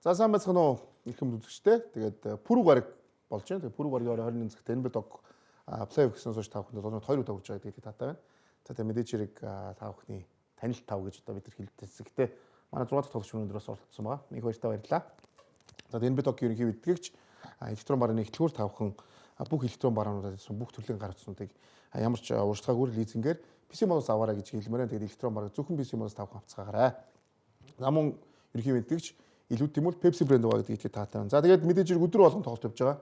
За сайн байцгаана уу их юм үзэгчтэй. Тэгээд пүрэв гараг болж байна. Тэгээд пүрэв гарагийн 21 цагт Denver Dog плей-офф гэсэн сууж тавханд 2 тавж байгаа гэдэг таатай байна. За тэгээд мэдээж хэрэг тавхны танилт тав гэж одоо бид нар хэлдэг. Гэтэ манай 6 дахь тоглогч өнөөдрөөс оролцсон байгаа. Нэг баяртай баярлалаа. За Denver Dog ерөнхий мэдгэгч электрон барааны эхлэлгүүр тавхан бүх электрон бараануудад бүх төрлийн гар утснуудыг ямар ч уршлагаагүй лизингээр PC модоос аваарай гэж хэлмээрэн. Тэгээд электрон бараг зөвхөн PC модоос тавхан авцгаагаарай. Намун ерөнхий мэдгэгч илүү тийм үл Pepsi брэнд байгаа гэдэг ихэд таатай байна. За тэгээд мэдээж хэрэг өдөр болгон тоглолт явж байгаа.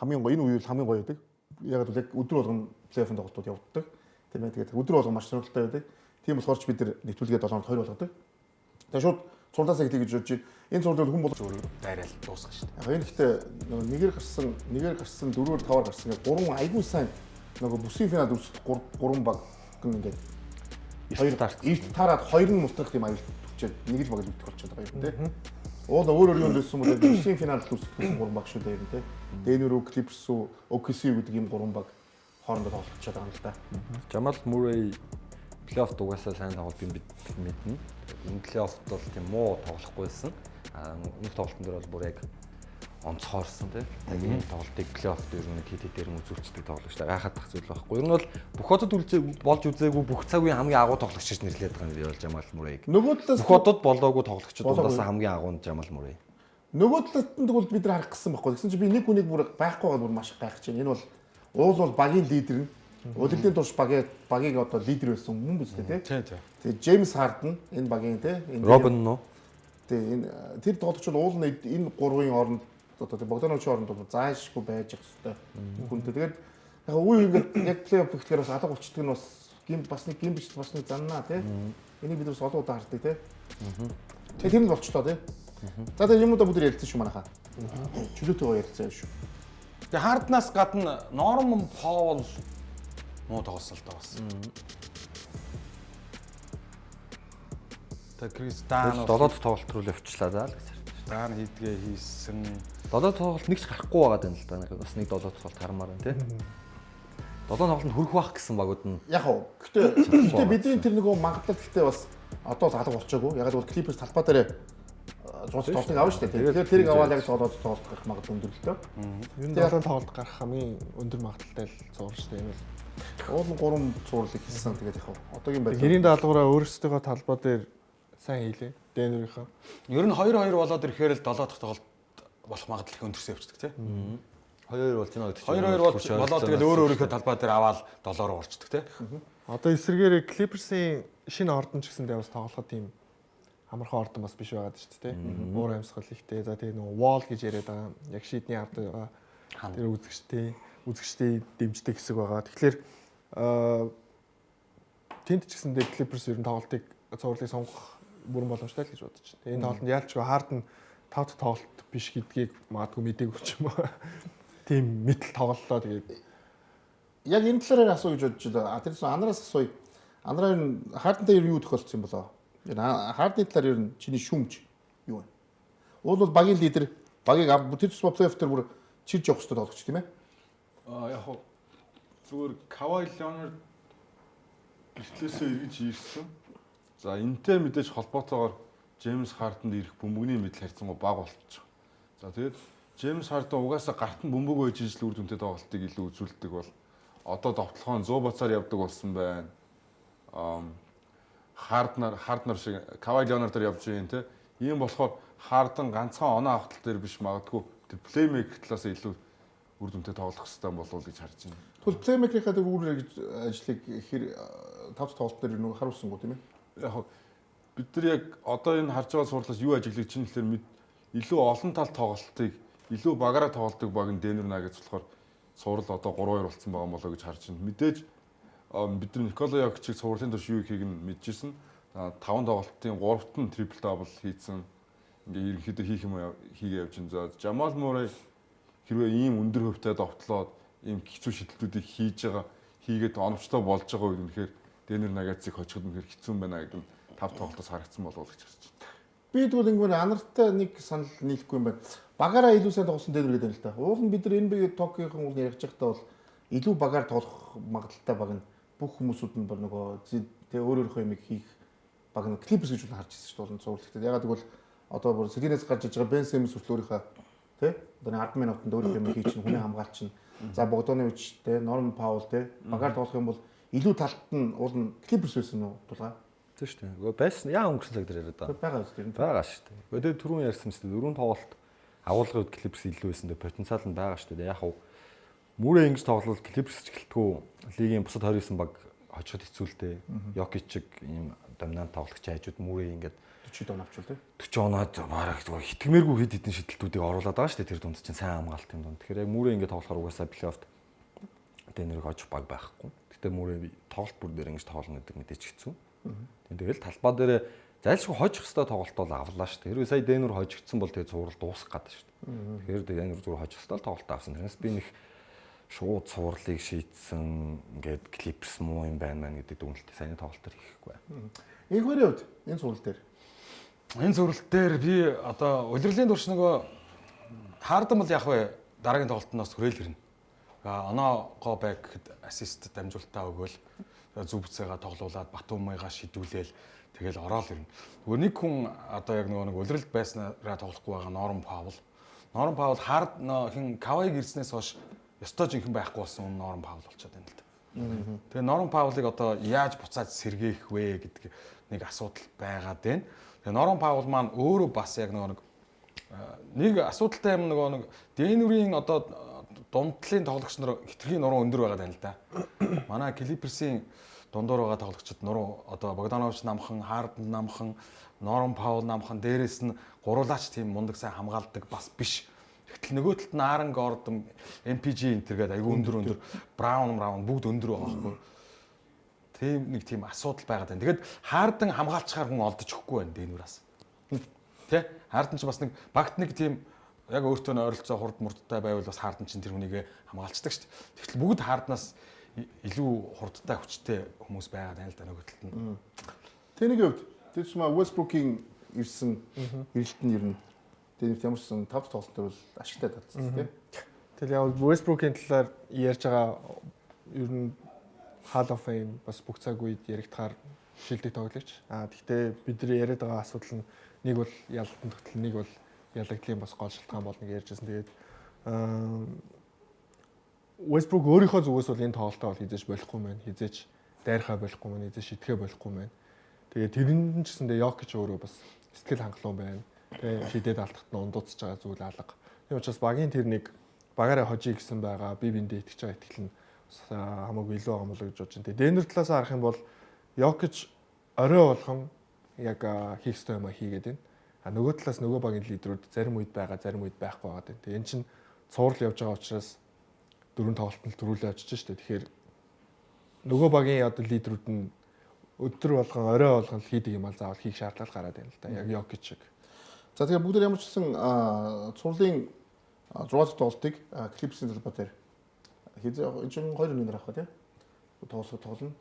Хамгийн гоё энэ үеэр хамгийн гоё байдаг. Яг л яг өдөр болгон плей-оффын тоглолтууд явагддаг. Тийм ээ. Тэгээд өдөр болгон маш сонирхолтой байдаг. Тийм болохоор ч бид нар нэвтрүүлгээ 7-нд 2 болгодог. Тэгээд шууд цуурлаасаа хэлье гэж бодож байна. Энэ цуурлууд хүн болж өөрөө дайраал дуусгах шүү дээ. Яг энэ гэхдээ нэгээр гарсан 4-өр 5-аар гарсан гэх 3 айгүй сайн нөгөө бүсийн финалд үүсэх 3 баг ингээд 2 таарад 2 нь мутах тийм аюул нэг л баг л үтгэх болчиход байгаа юм тий. Уул өөр өрөөндөөсөн бол бүсийн финалд үүсэх 3 баг шүү дээ юм тий. Denver, Clippers, OKC гэдэг ийм 3 баг хоорондоо тоглолцоод байгаа юм л да. Jamal Murray плей-офф дугаасаа сайн тоглолт юм бид мэднэ. Энэ плей-оффт бол тийм муу тоглохгүйсэн. Өмнөх тоглолтын дээр бол бүр яг онцгойрсон тийм. Яг энэ тоглолтыг плей-оффт ер нь хэд хэдээр үзүүлцдэг тоглогч та гайхаад тах зүйл байхгүй. Ер нь бол бүх хотод болж үзээгүй бүх цагийн хамгийн агуу тоглогч гэж нэрлэдэг байгаа юм бол Jamal Murray. Нөгөө талаас бүх хотод болоогүй тоглогчдод дундаас хамгийн агуу нь Jamal Murray. Нөгөө талаас нь тэгвэл бид нар харах гэсэн байхгүй. Тэгсэн чинь би нэг хүнийг бүр байхгүй байгаа бүр маш их гайхаж байна. Энэ бол уул бол багийн лидер нь. Удирдлагын турш багийг одоо лидер байсан хүн биз дээ тий. Тэгээ Джеймс Харден энэ багийн тий. Робин нөө. Тэгээ энэ тэр тоглогч бол уул нь энэ 3-ын хооронд одоо Богдановичийн хооронд бол заашгүй байж ах хэвээр хүнтэй. Тэгээд яг үе ингээд яг плей-офф гэхээр бас алга болчдөг нь бас бас нэг гимбич бас нэг заннаа тий. Энийг бид бас олон удаа хардаг тий. Тэгээ тийм л болчлоо тий. За тэгээ юмудаа бүгд ярилцсан шүү манайхаа. Чөлөөтэйгөө ярилцсан шүү. Тэгээ Харднаас гадна Норман Паул муу тоглосон л даа бас. Тэгээ Кристиано 7 тоглолт руу л явчлаа даа л гэж. Даан хийдгээ хийсэн. 7 тоглолт нэг ч гарахгүй байгаа юм л да. Бас нэг 7 тоглолт хармаар байна тий. 7 тоглолтод хүрэх байх гэсэн багууд нь. Яг уу. Гэтэ бидний тэр нөгөө магадлал гэхдээ бас одоо л алга болчихоогүй. Яг л Clippers талбай дээр зурц тоглолтыг авна шүү дээ. Тэгэхээр тэрийг аваад яг тоглолт гарах магадлал өндөр л дөө. Юу 7 тоглолт гарах хамгийн өндөр магадaltaй л зур шүү дээ. Энэ бол уул 3 цуурлыг хийсэн. Тэгээд яг одоогийн байдлаар гэрийн даалгавраа өөрсдийнхөө талбай дээр сайн хийлээ. Denver-ийнхаа. Ер нь 2-2 болоод ирэхээр л 7 дахь тоглолт болох магадлал их өндөрсөн явчихдаг тий. 2-2 болж байна гэдэг чинь. 2-2 болоод тэгэл өөр өөрийнхөө талбай дээр аваад 7-руу орчдөг тий. Одоо эсрэгээр Clippers-ийн шинэ ордон ч гэсэндээ бас тоглоход тийм амархан ордон бас биш байгаад шүү дээ. Уур амьсгал ихтэй. За тэгээ нөгөө wall гэж яриад байгаа. Яг шийдний ард байгаа. Тэр үзэгчтэй дэмждэг хэсэг байгаа. Тэгэхээр тэнд ч гэсэндээ Clippers ер нь тоглолтыг цувралыг сонгох бүрэн боломжтой л гэж бодож байна. Энэ тоглолтод яалчгүй Harden 5 тоглолт биш гэдгийг магадгүй мэдээгүй ч юм уу. Тийм мэдл тоглолоо тэгээд яг энэ талаараа асуу гэж бодож байна. Тэр анараас асууя. Анараа ер нь Harden-тай юу тохиолдсон юм болоо? Harden-ийн талаар ер нь чиний шүүмж юу вэ? Уул бол багийн лидер, багийг тэр тусмаа плей-офф дээр бүр чирж явах хэрэгтэй тоглогч тийм ээ. Яг хоо зүгээр Kawhi Leonard гэртлээсээ эргэж ирсэн. За энтэй мэдээж холбоотойгоор James Harden-д ирэх бөмбөгний мэдл харьцангуй бага болчихсон. За тэгээд James Harden угаасаа гарт нь бөмбөг байж ижил үр дүнтэй тоглолтыг илүү үзүүлдэг бол одоо довтлохоо 100 бацаар явдаг болсон байна. Harden шиг Kawhi Leonard-аар явж байгаа юм те. Ийм болохоор Harden ганцхан оноо авахтал дээр биш магадгүй тэр playmaker талаас илүү үр дүнтэй тоглох хэрэгтэй болов гэж харж байна. Тэгвэл playmaker-ийнхаа тэр үр ажлыг хэр 5 тоглолт дээр нэг харуулсангүй тийм ээ. Яг бид нар яг одоо энэ харж байгаа сурлаас юу ажиглаж чинь гэхээр илүү олон тал тоглолтыг илүү багаараа тоглодог баг нь Denver Nuggets болохоор сурал одоо 3-2 болсон байгаа болоо гэж харж байна. Мэдээж бид нар Nikola Jokic-ийг сурлын турш юу хийхийг нь мэдчихсэн. 5 тоглолтын 3-т нь triple double хийсэн. Ингээ ерөнхийдөө хийх юм хийгээ явж байна. За Jamal Murray хэрвээ ийм өндөр хөвтэй довтлоод ийм хэцүү шийдэлтүүдийг хийгээд оновчтой болж байгаа үед үнэхээр Denver Nuggets-ийг хожиход үнэхээр хэцүү байна гэдэг нь 5 тоглолтоос харагдсан болов уу гэж харж байна. Би тэгвэл ингээд анартай нэг санал нийлэхгүй юм байна. Багаараа илүү сайн тоглосон Denver гэдэг юм л та. Уул нь бид нар NBA Токиогийн уул ярих чагтаа бол илүү багаар тоглох магадaltaй баг нь бүх хүмүүсүүд нь нөгөө тэгээ өөрөөрөө юм хийх баг нь Clippers гэж харж ирсэн шүү дээ. Цуурлахтай. Ягаад гэвэл одоо бүр Сэлинээс гарч иж байгаа Бен Симс хүртэл өөрийнхөө тий одоо 10 минутанд өөрийнхөө юм хийж чинь хүний хамгаалч нь за Богданович тий Норм Паул тий багаар тоглох юм бол илүү талт нь уул нь Клиперс байсан уу дулгаа Тийм шүү дээ. Нөгөө байсан яа өнгөрсөн цаг дээр яриад байгаа. байгаа үстэй юм. Байгаа шүү дээ. Өдөө түрүүн ярьсан шүү дээ. Дөрөв тоглолт агуулгын үед Клиперс илүү байсан дээ. Потенциал нь байгаа шүү дээ. Яг хав Мөрөө ингэж тоглол Клиперс ч гэлтгүү лигийн бусад 29 баг хожиход хэцүүлтэй. Йокич чиг ийм доминант тоглогч хайжууд Мөрөө ингэж 40 дон авчвал тий 40 оноод бараг хитгэмээргүй хэд хэдэн шидэлтүүдийг оруулаад байгаа шүү дээ. Тэр дунд чинь сайн хамгаалт юм дунд. Тэгэхээр яг Мөрөө ингэ тоглохоор угаасаа плей-оффт дэнэрэг хожих баг байхгүй. Гэтэ Мөрөө тоглолт бүр дээр ингэж тоглоно гэдэг мэдээч хэцүү. Тэгэл талбай дээр зайлшгүй хожих хэвээр тоглолт бол авлаа шүү дээ. Хэрвээ сая Дэнүр хожигдсан бол тэгээ цуврал дуусах гэдэг шүү дээ. Тэгэхээр Дэнүр зүгээр хожих хэвээр тоглолт авсан. Тэрнээс би нэг шууд цувралыг шийдсэн ингээд Клиперс муу юм байна мэн гэдэг дүгнэлтийг сайн тоглолтоор хийхгүй байна. Энэ хоёрын хувьд энэ цуврал дээр Энэ зөвлөлт дээр би одоо удирдлагын турш нөгөө Харден бол яг вэ дараагийн тоглолтоноос хүрээл ирнэ. Оноогоо байг гэхэд ассист дамжуулалтаа өгөөл зүв бүцээгээ тоглуулад Батумыгаа шидүүлээл тэгэл ороод ирнэ. Зүгээр нэг хүн одоо яг нөгөө нэг удирдал байснараа тоглохгүй байгаа Норм Паул. Норм Паул хин Кавайг ирснээс хойш ёстой жинхэнэ байхгүй болсон Норм Паул болчиход байна л да. Тэгээ Норм Паулыг одоо яаж буцаад сэргээх вэ гэдэг нэг асуудал байгаад байна. Тэгээ Норм Паул маань өөрөө бас яг нэг асуудалтай юм нөгөө нэг Дэнүрийн одоо дундтлын тоглогч нар хитрхийн нуруу өндөр байгаа юм л да. Манай Клиперсийн дундуур байгаа тоглогчид нуруу одоо Богданович намхан, Харден намхан, Норм Паул намхан дээрээс нь гуруулаач тийм мундаг сайн хамгаалдаг бас биш. Гэтэл нөгөө талд нь Аарон Гордон, MPG энтергээд айгүй өндөр Браун бүгд өндөр байгаа байхгүй. Тийм асуудал байгаад байна. Тэгэхэд Харден хамгаалчаар хүн олдож өгөхгүй байна Дэнүраас. Тэ? Харден ч бас нэг багт нэг тийм яг өөртөө ойролцоо хурд мурдтай байвал бас Харден чинь тэр хүнийг хамгаалцдаг шүү дээ. Тэгтэл бүгд Харднаас илүү хурдтай хүчтэй хүмүүс байгаад байна л да нөгөө талд нь. Тэнийг хувьд тэр чимээ Westbrook-ийн ирсэн ирэлт нь ирнэ. Тэгээд ямарсан 5 тоглолт төр бол ашигтай татсан тийм. Тэгэл яг Westbrook-ийн талаар ярьж байгаа ер нь Hall of Fame бас бүх цаг үед яригдахаар шилдэг тоглогч. Гэхдээ бидний яриад байгаа асуудал нь нэг бол ялалтын тогтол, нэг бол ялагдлын бас гол шалтгаан болно гэж ярьжсэн. Тэгээд Westbrook өөрийнхөө зүгээс бол энэ тоглолтоо бол хизээж болохгүй мэн, хизээж дайрхаа болохгүй мэн, хизээж шидэхэ болохгүй мэн. Тэгээд тэрэн ч гэсэндээ Йокич өөрөө бас сэтгэл хангалуун байна. Тэгээд шидэд алдахт нь ундууцж байгаа зүйл алга. Тийм учраас багийн тэр нэг багаараа хожий гэсэн байгаа, бие биендээ итгэж байгаа итгэл нь хамаагүй илүү байгаа юм болоо гэж бодож байна. Тэгээд Дэнүр талаас харах юм бол Йокич орой болгон яг хийх ёстой юм хийгээд байна. Нөгөө талаас нөгөө багийн лидерүүд зарим үед байгаа, зарим үед байхгүй байгаа гэдэг. Тэгээ эн чинь цуврал явж байгаа учраас дөрөв тоглолтод төрүүлээ очиж штэ. Тэгэхээр нөгөө багийн одоо лидерүүд нь өдөр болгон орой болгон хийдэг юм ал заавал хийх шаардлага гараад байна л да. Яг Йокич шиг. За тэгээ бүгд ямар ч гэсэн цувралын 6 тоглолтыг Клипсийн талбай дээр хийзээ энэ чинь 2-1 авах тийм. Тоглолно.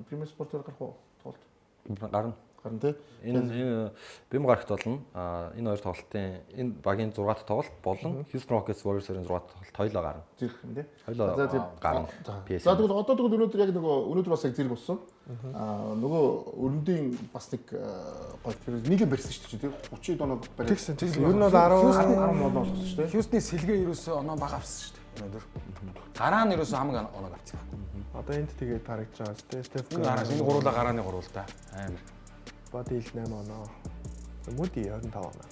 Премьер спортоор гарах уу тоглолт? Гарна тий. Энэ бим гарагт болно. Энэ хоёр тоглолтын энэ багийн 6 дахь тоглолт болон Houston Rockets Warriors-ийн 6 дахь тоглолт хоёлоо гарна. Зэрэг юм тий. Хоёлоо гарна. За тэгвэл одоо өнөөдөр яг нөгөө өнөөдөр бас яг зэрэг болсон. Нөгөө өрөндийн бас нэг нийгэм барьсан шүү дээ тий. 30 доноо барьсан. Тэгсэн. Ер нь бол 10 оноо болсон шүү дээ. Хьюстны сэлгээ ерөөсөө оноо бага авсан шүү дээ. Өнөөдөр. Гараа нь ерөөсөө хамаг оноо авсан. Одоо энд тэгээд харагдж байгаа шүү дээ. Стеф Энэ гуруула гарааны гурвал та. Амар. Бодил 8 оноо. Мөди 25 оноо.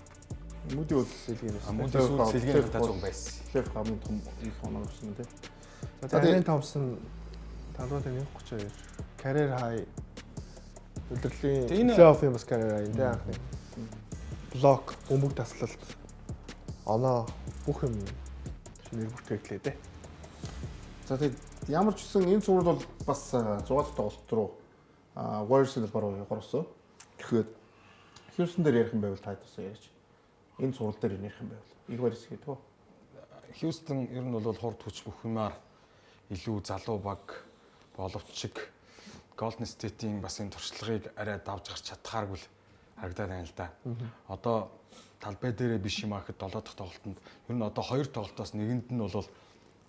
Мөди бол сэлгээс. Мөди сэлгээний та зүг байсан. Лев хамгийн том их оноо авсан тий. За Дэйн Томпсон 532. Career high. Удирдлагын плей-оффын бас career high тий анхны. Блок, бөмбөг таслалт. Оноо бүх юм нэр бүртгэлээ дээ. За тэгээд ямар ч гэсэн энэ цуврал бол бас 6 дахь тоглолт руу Warriors-ийн талбар руу орсон. Тэгэхээр Houston дээр ярих юм байвал та тусаа ярьж. Энэ цуврал дээр ярих юм байвал их Warriors гэдэг үү? Houston ер нь бол хурд хүч бүх юмар илүү залуу баг боловч Golden State-ийн бас энэ туршлагыг арай давж гарч чадхааргүй л харагдаад байна л да. Одоо талбай дээрээ биш юм ахэд 7 дахь тоглолтод ер нь одоо 2 тоглолтоос нэгэнд нь бол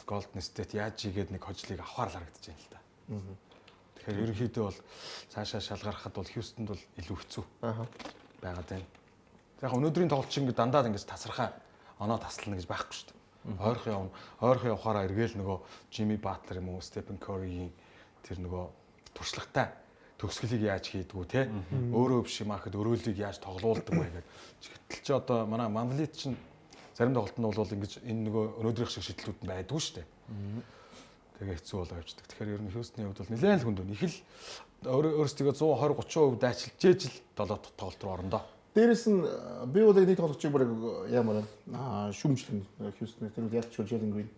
Golden State яаж игээд нэг хожлыг авахар л харагдаж байна л да. Тэгэхээр ерөнхийдөө бол цаашаа шалгарахад бол Houston-д бол илүү хэцүү байгаад байна. Яг өнөөдрийн тоглолт шиг ингээд дандаа ингэж тасархаа оноо таслана гэж байхгүй шүү дээ. Ойрхон явна. Ойрхон явахаараа эргээл нөгөө Jimmy Butler юм уу, Stephen Curry-ийн тэр нөгөө туршлагатай төгсгөлийг яаж хийдгүү те. Өөрөө биш юм ахад өрөөлийг яаж тоглуулдаг вэ гэдэг. Гэтэл чи одоо манай Манлит чинь зарим тоглолтод бол ингэж энэ нөгөө өнөөдрийнх шиг шийдлүүд нь байдгүй шүү дээ. Тэгээ хэцүү болоо явждаг. Тэгэхээр ер нь Хьюстны хувьд бол нэлээд л хүнд байна. Их л өөрсдөө 120-30% дайчилж ижил 7 тоглолт руу орондоо. Дээрээс нь би бол нэг тоглогчийг бүр ямар шүүмжлэн Хьюстны тэр яг ч Jalen Green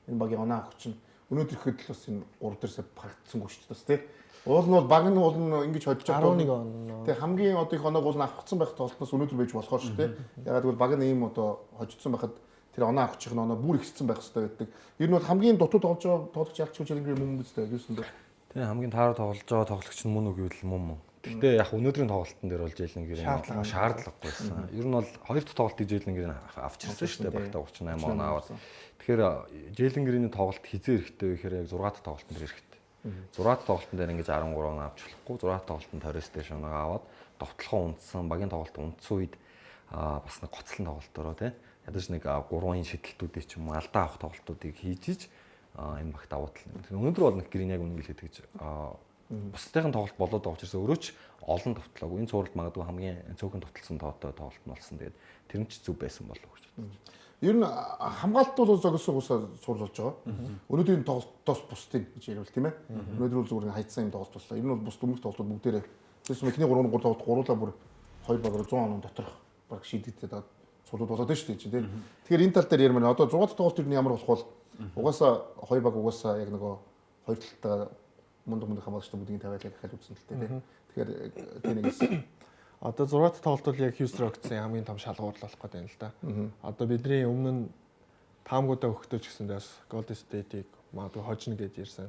энэ багийн оноо авах чинь өнөөдөр ихэд л бас энэ 3 дээрсээ багтсангүй шүү дээ бас тий. Уул нь бол баг нь бол ингэж hodж байгаа. 11 он. Тэгээ хамгийн одоо их оноог бол авчихсан байх тоглолтноос өнөөдөр байж болохоор шүү дээ. Ягаад гэвэл баг нь ийм одоо хожигдсан байхад тэр оноо авахчих нь оноо бүр ихсэн байх хэрэгтэй гэдэг. Ер нь бол хамгийн дутуу тоглож байгаа тоглогч ялч Jalen Green мөн үстэй Хьюстон дээр. Тэгээ хамгийн таараа тоглож байгаа тоглогч нь мөн үг гэвэл мөн. Гэхдээ яг өнөөдрийн тоглолтын дээр бол Jalen Green шаардлагагүйсэн. Ер нь бол хоёр дахь тоглолтыг Jalen Green авчирсан шүү дээ. Багтаа 38 он аваад. Тэгэхээр Jalen Green-ийн тоглолт хизээ эрэхтэй вэ гэхээр яг 6 дахь тоглолтын дээр эрэхтэй. 6 дахь тоглолтын дээр ингэж 13 он авч болохгүй. 6 дахь тоглолтод 20 station аваад довтлохоо унтсан, багийн тоглолт унтсан үед бас нэг гоцлон тоглолтороо тий. Ядаж нэг 3-ын шидэлтүүдийг ч юм уу алдаа авах тоглолтуудыг хийж энэ багт аваад л. Өнөөдөр бол нэг Green яг үнэ хэлээд гэж бусдын тоглолт болоод байгаа учраас өөрөө ч олон товтлоогүй. Энэ цувралд магадгүй хамгийн цөөхөн товтлсон тоотой тоглолт нь болсон. Тэгээд тэр нь ч зүв байсан болов уу гэж бодож байна. Ер нь хамгаалалт бол зогссон усаа сурлуулж байгаа. Өнөөдрийн тоглолтоос бусдын гэж ярил тийм ээ. Өнөөдөр бол зүгээр хайцсан юм тоглолт боллоо. Ер нь бол бус өмнөх тоглолтууд бүгдээрээ тэгсэн мэхний 3 тоглолт гуруулаа бүр 2 багаар 100 оноо доторх баг шийдэгдээд цулууд болоод шүү дээ тийм. Тэгэхээр энэ тал дээр ярмаар одоо 6 дахь тоглолт ер нь ямар болох бол угаасаа 2 баг угаасаа яг нөгөө хоёр талтаа мундаг хамгаалагчтай бүгдийг тавиад яг дахиад үзсэн л тийм. Тэгэхээр тэр нэгс Одоо 6 дахь тоглолт бол яг Houston Rockets-ийн хамгийн том шалгуур болох гэдэг юм л да. Одоо бидний өмнө нь таамгуудаа өгөхтэй ч гэсэндээ бас Golden State-ийг магадгүй хожно гэж ярьсан.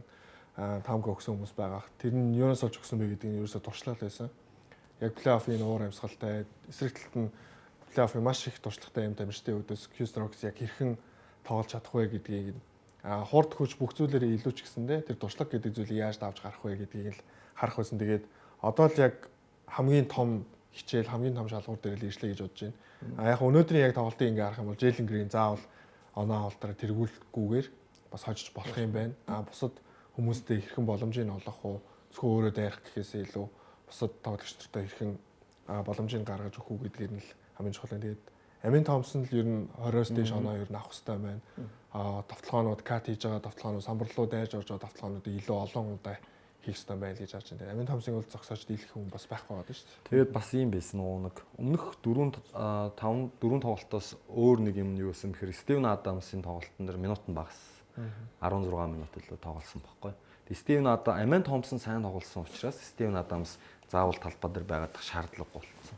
Таамгаа өгсөн хүмүүс байгаа. Тэр нь юунаас олж өгсөн бэ гэдэг нь ерөөсөө туршлага байсан. Яг плей-оффын уур амьсгалтай, эсрэг талд нь плей-оффын маш их туршлагатай юм тамирчдын үүдээс Houston Rockets яг хэрхэн тоглож чадах вэ гэдгийг хурд хүч бүх зүйлээрээ илүү ч гэсэндээ тэр туршлага гэдэг зүйлийг яаж давж гарах вэ гэдгийг л харах байсан. Тэгээд одоо л яг хамгийн том хичээл хамгийн том шалгуур дээр л иршлээ гэж бодож байна. Яг өнөөдрийн яг тоглолтыг ингээ харах юм бол Jalen Green заавал оноо авалтаараа тэргүүлэхгүйгээр бас хожиж болох юм байна. Бусад хүмүүстэй хэрхэн боломжийг олох уу? Зөвхөн өөрөө дайрах гэхээсээ илүү бусад тоглогчдортой хэрхэн боломжийг гаргаж өгөх үү гэдгээр нь л хамгийн чухал юм. Тэгээд Амин Томпсон л ер нь 20-оос дээш оноо ер нь авах хэрэгтэй байна. Товтлогоонууд кат хийж байгаа товтлогоонууд самбарлуу дайрж орж байгаа товтлогоонуудыг илүү олон удаа хийх хэрэгтэй байл гэж харж байна. Амин Томпсыг бол зогсоож дийлэх хүн бас байхгүй байгаа шүү дээ. Тэгээд бас юм байсан нэг өмнөх 4 тоглолтоос өөр нэг юм юу байсан бэхээр Стивен Адамсын тоглолтын дээр минут нь багас 16 минут л тоглосон байхгүй. Тэгээд Стивен Адам Амин Томпсон сайн тоглосон учраас Стивен Адамс заавал талбай дээр байгаад шаардлагагүй болсон.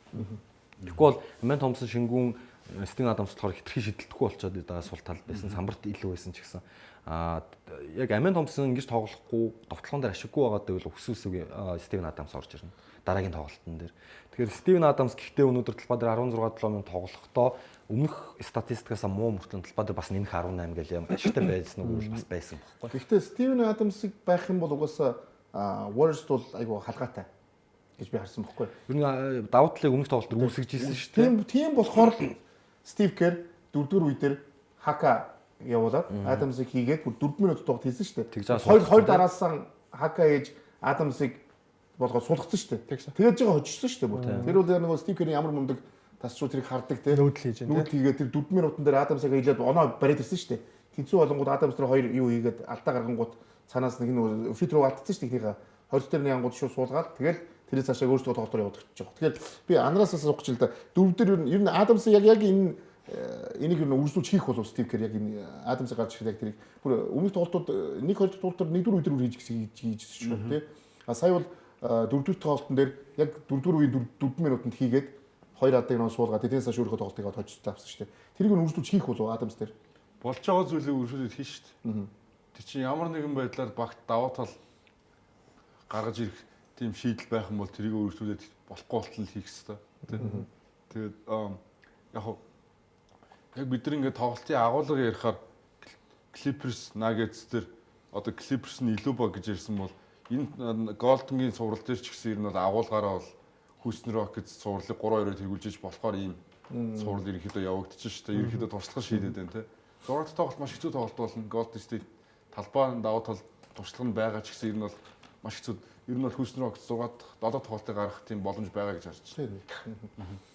Тэгэхгүй бол Амин Томпсон шингүүн Стивен Адамс болохоор хитрхи шидэлдэхгүй болчиход байгаа сул тал байсан. Самбарт илүү байсан ч гэсэн яг Амин Томпсон ингэж тоглохгүй довтлогон дээр ашиггүй байгаа гэвэл өксөөсөг Стивен Адамс орж ирнэ дараагийн тоглолтын дээр. Тэгэхээр Стивен Адамс гэхдээ өнөөдөр талбай дээр 16 минут тоглохдоо өмнөх статистикаас муу мөртлөн талбай дээр бас нэмэх 18 гэл юм ашигтай байсан уу бас байсан байхгүй. Гэхдээ Стивен Адамсыг байх юм бол угаасаа Warriors бол айгу халгаатай гэж би харсан байхгүй. Ер нь давуу талыг өмнөх тоглолт дээр үүсгэж ирсэн шүү дээ. Тийм болохоор Стив Кер 4-р үе дээр Хака явуулаад Адамсыг хийгээд бүр 4 минут тоглолт хийсэн шүү дээ. Хоёр дараасан Хака ээж Адамсыг болгоод сулгацсан шүү дээ. Тэгээд жоо хожчихсон шүү дээ бүр. Тэр бол нөгөө Стив Керийн ямар мундаг тасчуу тэрийг хардаг те. Нүүдэл хийж байна. Нүүдэл хийгээд тэр 4 минутан дээр Адамсыг хийлээд оноо бариад ирсэн шүү дээ. Тэнцүү болонгууд Адамс тэр хоёр юу хийгээд алдаа гаргангууд цаанаас нэг нөгөө фри руу алдсан шүү дээ. Хоёр дээр нэг ангууд шууд суулгаад тэгэл тэрээс цаашаа өөрсдөө тоглолтоор явуулдаг гэж байгаа. Тэгэхээр би анараасаа суух ч л да дөрв дээр ер нь Адамс яг энэ энийг ер нь үргэлжлүүлж хийх болов Стив Кер яг энэ Адамсыг гарч ирэх яг тэрийг бүр өмнөх тоглолтууд 1-2 тоглолтоор 1-4 үе дээр хийж шүү тий. Сая бол 4-р тоглолтын дээр яг 4-р үеийн 4 минутанд хийгээд 2 адыг нөө суулгаад тэднээс цааш өөрийнхөө тоглолтыг тожиж авсан шүү дээ. Тэрийг нь үргэлжлүүлж хийх болов Адамс дээр болж байгаа зүйлийг үргэлжлүүлээд хийн шүү дээ. Тэр чинь ямар нэгэн байдлаар багт даваа тал гаргаж ирэх тийм шийдэл байх юм бол тэрийг өөрчлүүлээд болохгүй болтол хийх хэрэгтэй. Тэгээд яг бид нар ингээд тоглолтын агуулга ярихаар Clippers Nuggets дээр одоо Clippers нь илүү баг гэж ярьсан бол энэ Golden-гийн цуврал дээр ч гэсэн ер нь бол агуулгаараа бол Houston Rockets цувралыг 3-2-оор тэргүүлж иж болохоор ийм Сурал ерөнхийдөө явагдчих шүү дээ. Ерөнхийдөө туршлага шийдэд байна те. 6 дахь тоглолт маш хэцүү тоглолт болно. Golden State талбай даваа тал туршлага нь байгаа ч гэсэн ер нь бол маш хэцүү. Ер нь бол Houston Rockets 6 дахь 7 дахь тоглолтыг гаргах тийм боломж байгаа гэж харж байна.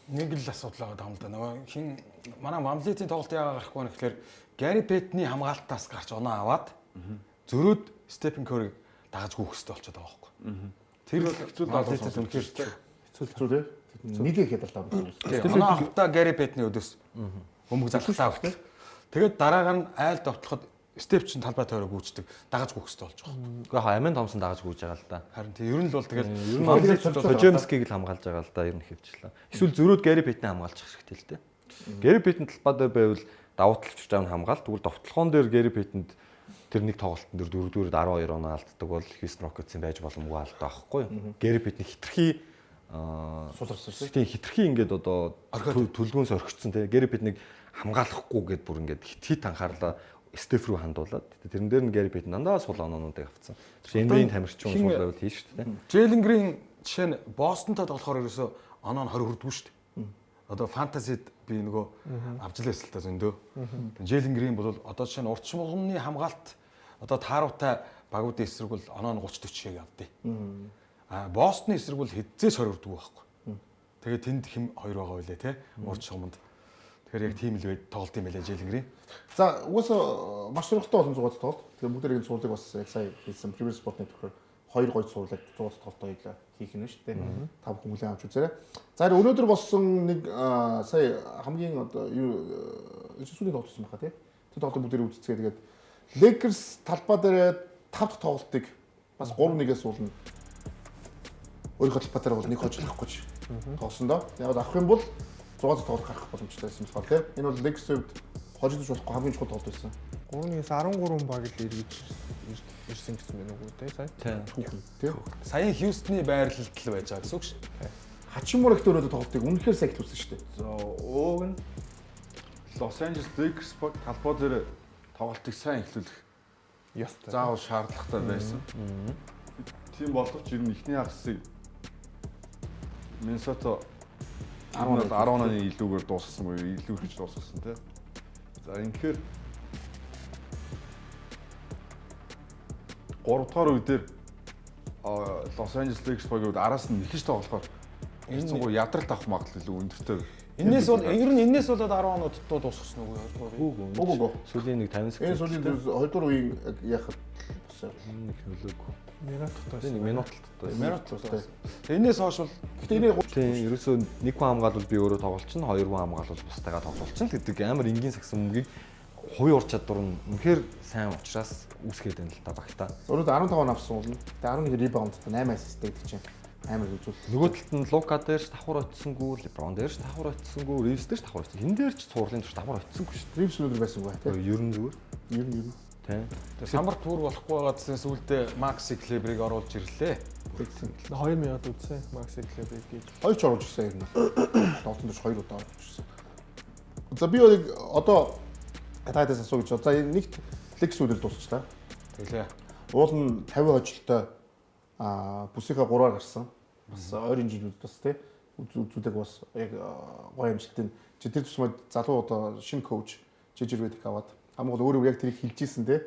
Нэг л асуудал байгаа юм л да. Нөгөө хин манай Мамлитийн тоглолт яагаад гарахгүй вэ гэхээр Gary Payton-ы хамгаалтаас гарч оноо аваад зөрөөд Stephen Curry-г дагаж гүйх хэрэгтэй болчиход байгаа байхгүй. Тэр бол хэцүү Мамлитээс үнэхээр хэцүү те. Нийлээ хядарлаа байна. оноо авахтаа Gary Payton-ы өдөөс өмг залхтаа авах. Тэгээд дараагаар нь айл довтлоход Steph чинь талбай тойроо гүйцдэг дагаж гүйх хэрэгтэй болж байгаа. Гэхдээ Амин Томсон дагаж гүйж байгаа л да. Харин тийм ер нь л бол тэгэл Фожемскийг л хамгаалж байгаа л да ер нь хэвчлээ. Эсвэл зөрөөд Гэри Пейтний хамгаалчих хэрэгтэй л дээ. Гэри Пейтний талбай дээр байвал давуу талч жаав нь хамгаалт. Тэгвэл довтлохоон дээр Гэри Пейтэнд тэр нэг тоглолтын дээр 4-4-д 12 оноо алддаг бол Houston Rockets-ийн байж боломжгүй алдаа байхгүй юу? Гэри Пейтний хитрхи Суларсан. тийм хитрхи ингээд одоо төлгөөнс орхицсон те. Гэри Пейтнийг хамгаалахгүй гэд бүр ингээд хит анхаарлаа Стеф рүү хандуулаад тэрэн дээр нь Гэри Пейтэн дандаа сул оноонуудыг авцсан. Тэр NBA-ийн тамирчин сул байвал тийм шүү дээ. Jalen Green жишээ нь Бостонтой тоглохоор ерөөсөө оноо нь 20 хүрдэггүй шүү дээ. Одоо фэнтезид би нөгөө авч лээсэл та зөндөө. Jalen Green бол одоо жишээ нь урдчим болгоны хамгаалт одоо тааруутай багуудын эсрэг бол оноо нь 30 40 шиг авдээ. Бостны эсрэг бол хэдзээч 20 хүрдэггүй байхгүй. Тэгээд тэнд хэм хоёр байгаа байлээ те. Урдчимд. Тэгэхээр яг тийм л тоглолт юм байлаа Jalen Green. За угаасаа маш сонирхолтой болон зугаад тоглолт. Тэгээ бүгдээрийн суулгыг бас яг сая хийсэн Premier Sport Network-оор 2 гоё суулгыг зугаад тоглолтоо хийх нь шүү дээ. Та бүхэн хүлээн авч үзээрэй. За өнөөдөр болсон нэг сая хамгийн одоо юу сүүлийн тоглолт байсан баха тий. Тэр тоглолтын бүгдээр үзцгээ тэгээд Lakers талбай дээр 5 дахь тоглолтыг бас 3-1-ээс уулна. Өөрийнхөө талбай дээр бол нэг хожлохгүй ч тоглосон доо. Яг авах юм бол 6 дахь тоглолт гарах боломжтой байсан болохоор тий. Энэ бол Lakers-ийн хувьд хожигдож болохгүй хамгийн чухал тоглолт байсан. 3-ээс 13 баг л эргэж ирсэн гэсэн байна уу те сая. Тий. Саяын Хьюстны байрлалд л байж байгаа гэсэн үг шүү. Хачимур ихтэй өнөөдөр тоглолтыг үнэхээр сайн их үзсэн шүү дээ. За ууг нь Los Angeles Lakers талбай дээр тоглолтыг сайн эхлүүлэх Ястай. заавал шаардлагатай байсан. Тийм боловч ер нь ихний хагасыг Minnesota 10-ны илүүгээр дуусгасан буюу илүү их дуусгасан тийм. За инхээр 3 дугаар үе дээр Los Angeles Lakers багууд араас нь нэхэж тоглохоор энэ ядралт авах магадлал илүү өндөртэй. Энээс бол ер нь энээс болоод 10 оноо дутуу дуусгасан уу? Үгүй. Сүүлийн нэг 50 секунд. Энэ сүүлийн 2 дугаар үеийн яхад болсон. Нэг хөлөөгүй. Минуттай. Нэг минуттай. Минут дуусгасан. Энээс хойш бол Гэтэ энийг Тийм, ерөөсөө нэг хүн хамгаалвал би өөрөө тоглолчин, хоёр хүн хамгаалвал бусдаагаа тоглолчин гэдэг амар энгийн сагсан мөгийг хувийн ур чадвар нь үнэхээр сайн учраас үүсгээд байна л та багтаа. өнөөдөр 15 он авсан болно. Тэгээ 11 ребаундтай 8 ассист гэдэг чинь амар үзүүл. Нөгөө талд нь Лука дээр ч давхар очисонгүй, Леброн дээр ч давхар очисонгүй, Ривс дээр ч давхар очисон. Хин дээр ч цуурлын турш давхар очисонгүй шүү Ривс өнөөдөр байсангүй тий. дээ. Ер нь зүгээр. Ер нь. Тийм. самбар туур болохгүй байгаа гэсэн сүүлдээ Макси Клебрийг оруулж ирлээ. 2 минут үзсэн Макси Клебрийг гэж. Хоёр ч оруулж ирсэн юм. Тоглолтын дэш 2 удаа оруулж ирсэн. За би одоо таадаас асуу гэж. За нэгт Лекс үдэл дуусчлаа. Тэглээ. Уул нь 50 хожилтой бүсийнхаа 3-аар гарсан. Бас ойрын жилүүд бас тий үзүүлэг бас яг гоё амжилтын тэр тусмад залуу одоо шинэ коуч Жижер Ведик аваад хамгийн гол өөрөө яг тэрийг хэлж ийсэн тий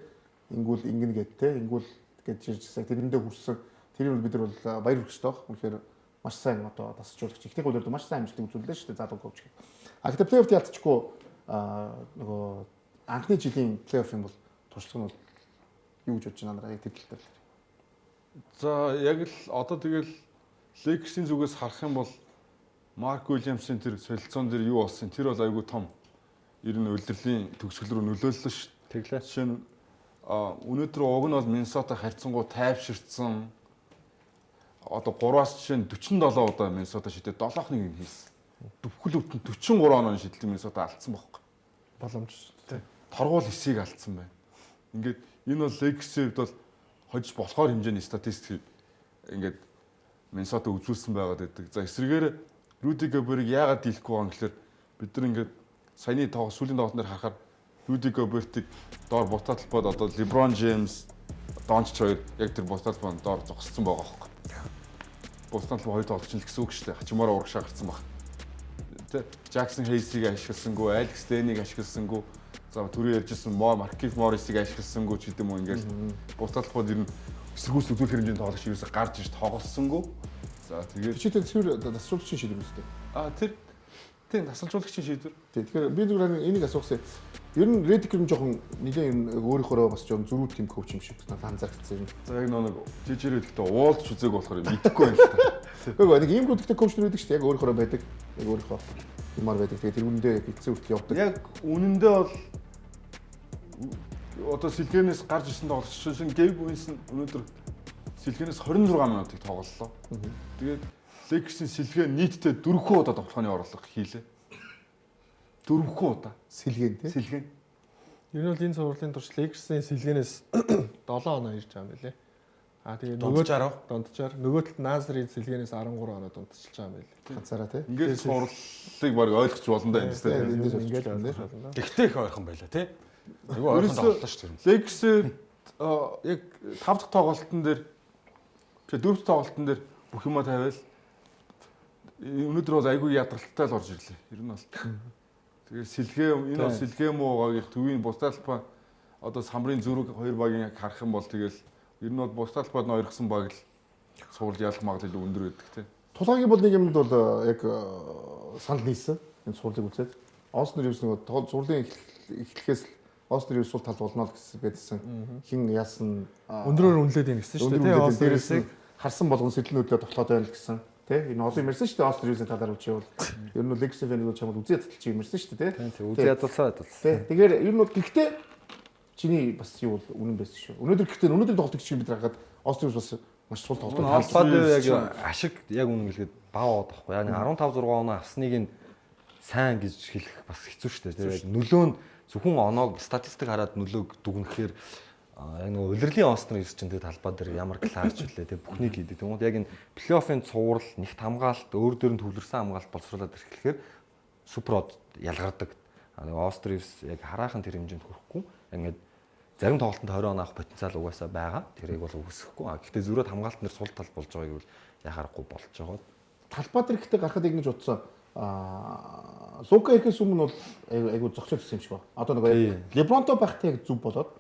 ингүүл ингэн гэд тий ингүүл гэж жиржсэн тэрэндээ хүрсэн тэрийг бид нар бол баяр хүрэх ёстой. Үнэхээр маш сайн одоо тасалжуулагч ихтэй голоор маш сайн амжилтыг үзүүллээ шүү дээ залуу коуч гэх. Гэхдээ плей-офф ялцчихгүй нөгөө анхны жилийн плей-офф юм бол туршлага нь бол юу гэж бодож байна нараа яг тэр тал дээр. За яг л одоо тэгэл Lakers-ийн зүгээс харах юм бол Марк Уильямсын тэр солилцоон дээр юу болсон тэр бол айгүй том ер нь удирдлагын төгсгөл рүү нөлөөллөө шүү. Тэглээ. Жишээ нь өнөөдөр уг нь бол Миннесота харьцангуй тайвширсан одоо 3-аас жишээ нь 47 удаа Миннесота шидэд 7-1 хийсэн. Бүхэл бүтэн 43 оноо шидэлтийг Миннесота алдсан байхгүй. Боломж тий. Торгуул эсийг алдсан байна. Ингээд энэ бол Lakers-ийн хувьд бол хожиж болохоор хэмжээний статистик ингээд Миннесота үзүүлсэн байгаад байдаг. За эсрэгээр Руди Гоберийг яагаад дийлэхгүй байгаа юм гэхээр бид нар ингээд саяны сүүлийн тоглолтын дээр харахаар Руди Гобертийг доор бутаалбад одоо LeBron James, Doncic хоёр яг тэр бутаалбанд доор зогссон байгаа байхгүй. Бутаалбад хоёр тоглолч л гэсэн үг шүү дээ. Хачмаараа урагшаа гарсан баг. Тэ Jackson Hayes-ийг ашигласангүй, Alex Len-ийг ашигласангүй. За түрүү ярьжсэн Markieff Morris-ийг ашигласангүй ч гэдэм үү ингээл бус талбарт ер нь эсэргүүцэл үзүүлэх хэмжээний тоглогч юусаа гарч ирж тоглоссонгүй. За тэгээд Читэй зөвхөн тасалжуулагчийн шийдвэр үстэй. тийм тасалжуулагчийн шийдвэр. Тэгэхээр би зүгээр энийг асуухсан. Ер нь Redick юм жоохон нэгэн өөрийнхөө бас жоохон зөрүүд тэм коуч юм шиг анзаарчихсан юм. За яг нэг жижигэр хэлэхдээ уулж үзег болохоор мэдэхгүй байна л та. Гэхдээ нэг ийм гүдэгтэй коучнэр байдаг шүү дээ. Яг өөрийнхөө байдаг. Яг өөрийнхөө юмар байдаг. Тэгээд тэр үндэ яг эцсийн хүртэл явдаг. Яг үнэндээ бол одоо сэлгэнээс гарч ирсэн тоглогч шин Gabe Winston өнөөдөр сэлгэнээс 26 минутыг тоглолоо. Тэгээд Lakers-ийн сэлгээ нийтдээ 4 удаа тоглохын орлого хийлээ. 4 удаа Сэлгэн тий. сэлгэн. Ер нь бол энэ цувралын турш Lakers-ийн сэлгэнээс 7 оноо ирж байгаа юм билэ. Тэгээ дунджаар нөгөө талд Назрын сэлгэнээс 13 оноо дундчилж байгаа юм билэ. Ганцаараа тий. Ингээд цувралыг баг ойлгож болно да энэ тест. Ингээд ойлгож. Гэхдээ их ойрхон байлаа тий. Нөгөө ойрхон тоглолоо шүү дээ. Lakers яг 5 дахь тоглолтын дээр 4 дахь тоглолтын дээр бүх юма тавиал өнөөдөр бол айгүй ядралтай л орж ирлээ. Ер нь бол. Тэгээ сэлгээ энэ бол сэлгээ муу багийн төвийн бусдалпа одоо самрын зүрэг хоёр багийн харах юм бол тэгэл ер нь бол бусдалпад нь ойрхон баг л цуврал ялах магадлал өндөр байдаг тий. Тулгагийн бол нэг юмд бол яг санал нийлсэн. Энэ цувралыг үзээд Austin Reeves нөгөө цувралын эхлэхээс Austin Reeves сул тал болно л гэсэн хин яасан Өндрөөр үнэлээд ийн гэсэн шүү дээ. Austin Reeves-ийг харсан болгон сэтэлнүүдэд тоглоод байна л гэсэн. Тэ энэ олон юмэрсэн шүү дээ Austin Reeves-ийн талаар үчивэл ер нь Lakers фэнүүд чамд үзээ таталж юмэрсэн шүү дээ тий. Үзээ ядалсаа. Тэгэхээр ер нь бол гэхдээ чиний бас юу бол үнэн байсан шүү. Өнөөдөр гэхдээ өнөөдөр тоглолтыг чинь бид харахад Austin Reeves бас маш сул тоглолт. Албад яг ашиг яг үнэн гэлгээд баа бод байхгүй. Яг 15 6 оноо авсныг нь сайн гэж хэлэх бас хэцүү шүү дээ. Яг нөлөө нь зөвхөн оноог статистик хараад нөлөөг дүгнэхээр яг нөгөө улирлын Austin Reeves чинь тэгээд талбай дээр ямар клаарч үлээ тэг бүхнийг хийдэг. Тэгмээд яг энэ плей-оффын цуврал, нэгт хамгаалалт, өөр дөр нь төвлөрсөн хамгаалалт боловсруулаад ирэхлээр суперод ялгардаг. Austin Reeves яг хараахан тэр хэмжээнд хүрэхгүй. Ингээд зарим тоглолтод 20 он авах потенциал угаасаа байгаа. Тэрийг бол үгүйсэхгүй. Гэхдээ зүрээд хамгаалалт нэр сул тал болж байгааг бол яхахгүй болж байгаа. Талбай дээр ихтэй гарахад ингэж утсан Лука ирэхээс өмнө бол айгу зогсоод ирсэн юм шиг байна. Одоо нөгөө Лебронто байхтай яг зүв болоод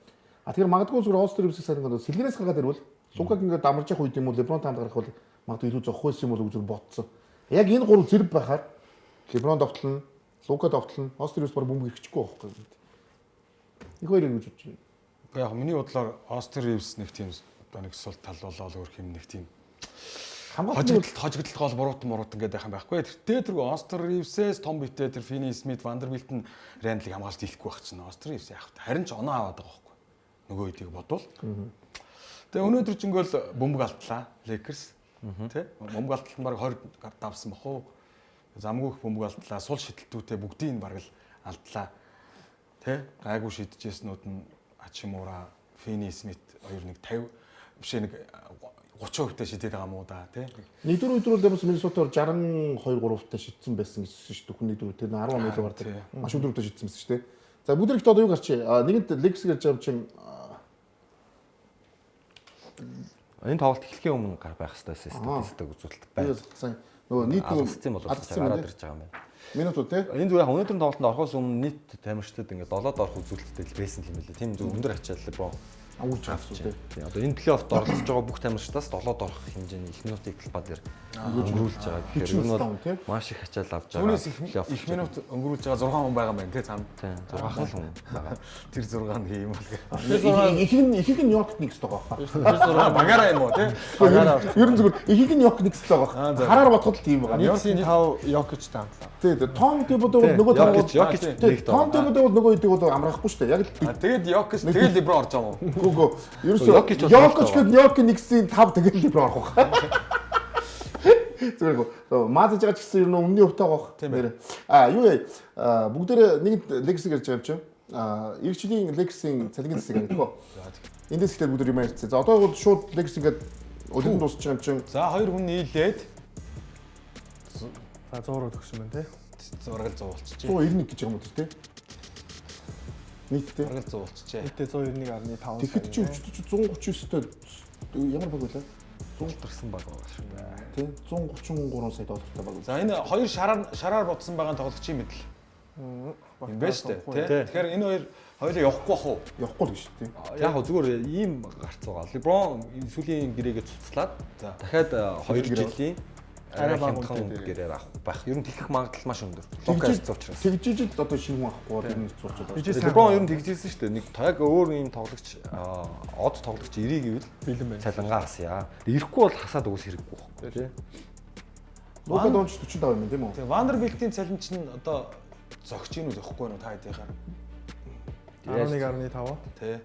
тэгэхээр магадгүй зүгээр Austin Reeves-ийг сайн ингээд сэлгэнээс гаргаад ирвэл Лукаг ингээд дамарч явах үед юм уу Лебронто хамт гарах бол магадгүй илүү зогх байсан юм уу гэж бодсон. Яг энэ гурав зэрэг байхаар Леброн довтлон, Лука довтлон, Austin Reeves баг бөмбөг ирчихгүй байхгүй юу? Их хоёрыг гэж бодож байна. Яг миний бодлоор Austin Reeves нэг тийм одоо нэг сул тал болоод өөр хэм нэг тийм хожигдолт гол буруутан гэдэг юм байхгүй. Тэр тэргүй Austin Reeves-ээс том битээ тэр Finney Smith, Vanderbilt нь Randle-ийг хамгаалж дийлэхгүй байх чинь Austin Reeves яах вэ? Харин ч оноо аваад байгаа байхгүй. Нөгөө үеийг бодвол. Тэгээ өнөөдөр ч ингээл бөмбөг алтлаа Lakers. Тэ? Бөмбөг алтлал нь баг 20 давсан бах уу? Замгүй их бөмбөг алтлаа, сул шидэлтүүтэй бүгдийг баг л алтлаа. Тэ? Гайгүй шидчихснүүд нь Hachimura, Finney Smith 2-1 50 биш нэг 30% та шидэд байгаа мó да тий. Нэгдүгээр өдрүүл дэмс Миннесота 62-3 та шидсэн байсан гэсэн шүү дээ. Хүн нэгдүгээр тэр 10 мил гардаг. Маш өдрүүл та шидсэн байсан шүү дээ. За бүдэрэгт одоо юу гарчээ? Нэгэнт Lakers гэж юм чинь энэ тоглолт эхлэхийн өмнө гар байх хэрэгтэй статистик үзүүлэлт байна. сайн нөгөө нийт алдсан бол гараад ирж байгаа юм байна. Минутууд тий. Энэ зүгээр өнөөдрийн тоглолтод орохоос өмнө нийт тамирчдад ингээд 7-д орох үзүүлэлттэй л байсан юм билээ. Тийм зөв өндөр ачаалал боо. Агуулж авсан тий. Одоо энэ плей-оффт оролцож байгаа бүх тамирчдаас 7-д орох хэмжээний их минутыг талбай дээр өнгөрүүлж байгаа. Тэгэхээр энэ бол маш их ачаал авч байгаа. Түүнээс их минут өнгөрүүлж байгаа 6 хүн байгаа юм байна тий цаана. Тийм 6 хүн байгаа. Тэр 6 нь юм бол. Ихийг нь Нью-Йоркт нэгс байгаа баха. Тэр 6 багаараа юм уу тий? Ер нь зүгээр ихийг нь Нью-Йоркт нэгс байгаа баха. Хараар бодоход л тийм байгаа. Нью-Йоркийн 5 Jokic таамаглаа. Тий, Том Thibodeau бол нөгөө Jokic Том Thibodeau бол нөгөө хэдийг бол амраахгүй шүү дээ. Яг л тэгээд Jokic тэгээд LeBron орж байгаа юм уу? Гүгөө. Ерөөсөө Jokic гээд Нью-Йоркийн нэгсийн 5 тэгээд LeBron орох байх. Зүгээр гоо. Маазж байгаа ч гэсэн ер нь өмнөний өвтэй байгаа байх. Юу яа бүгдээрээ нэг Lakers гэж байгаа юм чинь. Эх жилийн Lakers-ийн цалингийн засаг гэдэг гоо. Эндээс ихтэй бүгд юм ярьцээ. За одоо бол шууд Lakers ингээд өдөрт дуусчих юм чинь. За 2 хүн нийлээд За 100 руу төгсөн байна тий. зургал 100 болчихжээ. 191 гэж байгаа юм уу тий? Нийтдээ. Зургал 100 болчихжээ. Нийтдээ 191.5. Тэгэхэд чи өчтөж 139-тэй ямар баг байлаа? зултарсан баг байгаа шүү дээ. Тий 133 сая доллартай баг. За энэ хоёр шараар бодсон байгаа тоглогчийн мэдл. Юм байна шүү дээ. Тий. Тэгэхээр энэ хоёр хоёулаа явахгүй бах уу? Явахгүй л гэж тий. Яг хөө зүгээр ийм гарц байгаа. LeBron сүүлийн гэрээгээ цуцлаад дахиад 2 жилийн арай хямдхан гэрээр авах байх. Ер нь тэгэх магадлал маш өндөр. Лука ирсэн учраас. Тэгжижид одоо шинэ хүн авахгүй бол энэ зурчод байна. LeBron ер нь тэгжсэн шүү дээ. Нэг яг өөр ийм тоглогч од тоглогч ирэх гэвэл бэлэн байна. цалингаа хасъя. Ирэхгүй бол хасаад өгөөс хэрэггүй байхгүй тий. Лука Донч 45 юм тийм үү? Тэгээ Vanderbilt-ийн цалин чинь одоо зогч ийн үү зөхгүй нөө та хэдийнхаа. 11.5. Тий.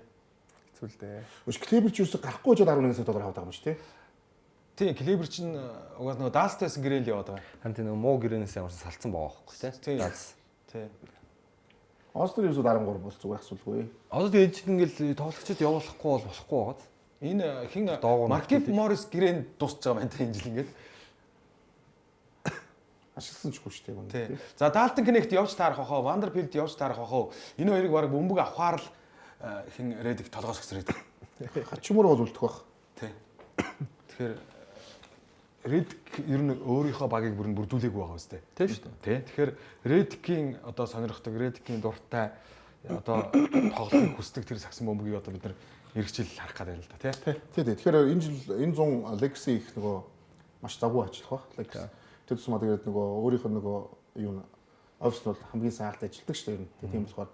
Хэцүү л дээ. Өш Клибер ч юусо гарахгүй ч 11 сая доллар авдаг юм шүү тий. Тий, Клибер чинь угаас нөгөө Далстайсэн гэрэл яваад байгаа. Харин тийм муу гэрээнээс ямарсан салцсан байгаа байхгүй тий. Тий. Остер юусо 13 бол зүгээр асуулгүй. Одоо тэгээд чинь ингээл тоглогчид явуулахгүй бол болохгүй байгаад. Энэ хин Доогоо Маркив Морис гэрээнд дуусч байгаа юм энэ жил ингээд. Ашигласан чгүй шүү Тий. дээ. За Далтон Кнехт явж таарах бахаа, Vanderbilt явж таарах бахаа. Энэ хоёрыг баг бөмбөг авахаар л хин Редик толгоос гисрээд. Хачмөр бол үлдэх бах. Тий. Тэгэхээр Редик ер нь өөрийнхөө багийг бүрдүүлээгүй байгаа үстэй. Тийм шүү дээ. Тий. Тэгэхээр Редикийн одоо сонирхдаг, Редикийн дуртай одоо тоглохыг хүсдэг тэр сагсан бөмбөгийг одоо бид нар эргэжил харах гэдэг л да тий. Тий. Тэгэхээр энэ жил энэ 100 Legacy их нөгөө маш завгүй ажиллах бах. Legacy. Тэр тусмаа тэгээд нөгөө өөрийнх нь нөгөө юу офис нь бол хамгийн сайн алт ажилладаг шүү дээ. Тэгээд тийм болохоор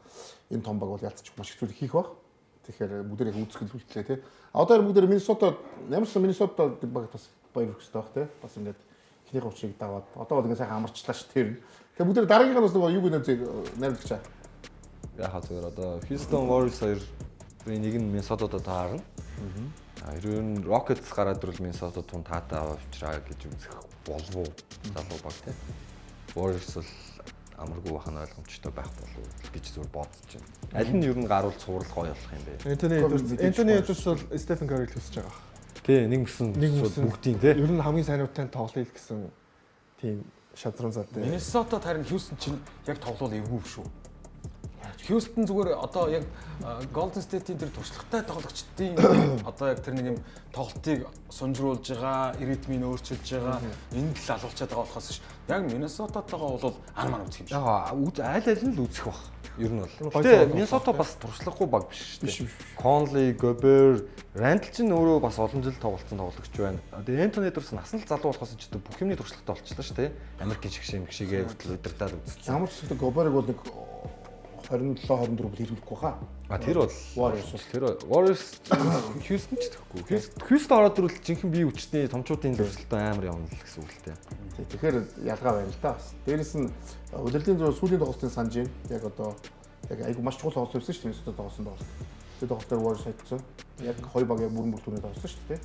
энэ том баг бол ялцчих маш хэцүү хийх бах. Тэгэхээр бүгд яг үзгэлүүлтлээ тий. Одоо бүгд Миннесота ямарсан Миннесота гэдэг баг бас баяр хөстэй бах тий. Бас ингээд эхнийх учрыг даваад одоо бол ингээд сайхан амарчлаа ш тэр. Тэгээ бүгд дараагийнх нь бас нөгөө юу гэнэ найруулагчаа. Яг зүгээр одоо Houston Warriors хоёрын нэг нь Minnesota-д таарна. Ер нь Rockets гараад ирвэл Minnesota тун таатаа авчраа гэж үзэх болов уу? Залуу баг тий. Warriors бол амаргүй бахан ойлгомжтой байх болов гэж зүгээр бодож байна. Аль нь ер нь гаруул цуврал гоё болох юм бэ? Энтони Эдвардс бол Стефен Карриг хүсэж байгаа. Тий, нэг мөсөн бүгдийн тий. Ер нь хамгийн сайнуудтай тоглоё гэсэн тийм шатран зат дээ. Миннесотад харин Хьюстон чинь яг тоглол эвгүй шүү. Хьюстон зүгээр одоо яг Golden State-ийн тэр туршлагатай тоглогчдын одоо яг тэр нэг юм тоглолтыг сунжруулж байгаа, ритмийг өөрчилж байгаа, энд л алуулчаад байгаа болохоос ш. Яг Миннесотатайгаа бол ан ман үзэх юм шиг. Яг аль нь л үзэх бах. Ер нь бол. Гэтэ Миннесота бас туршлагагүй баг биш шүү дээ. Conley, Gobert, Randle ч өөрөө бас олон жил тоглолцсон тоглогч байна. Тэгээ Anthony Edwards насны залуу болохоос ч бүх юмний туршлагатай болчихлоо шүү дээ. Америкийн шигшээ хүртэл удирдаад үзсэн. Ямар ч гэсэн Gobert бол нэг 27 24 бол хэрэглэхгүй хаа. Тэр бол Warriors Houston ч тэгэхгүй. Houston ороод ирвэл жинхэнэ бие хүчний томчуудын дөрсөлтөө амар явна л гэсэн үг л дээ. Тэгэхээр ялгаа байна л да. Дээрээс нь удирдлагын зөв сүүлийн тоглолтын санаж байна. Яг одоо яг айгу маш чухал тоглолт байсан шүү дээ. Миннесота тоглосон тоглолт. Тэр тоглолтоор Warriors хайцсан. Яг хоёр баг яг бүрэн бүртүүнээ тоглосон шүү дээ.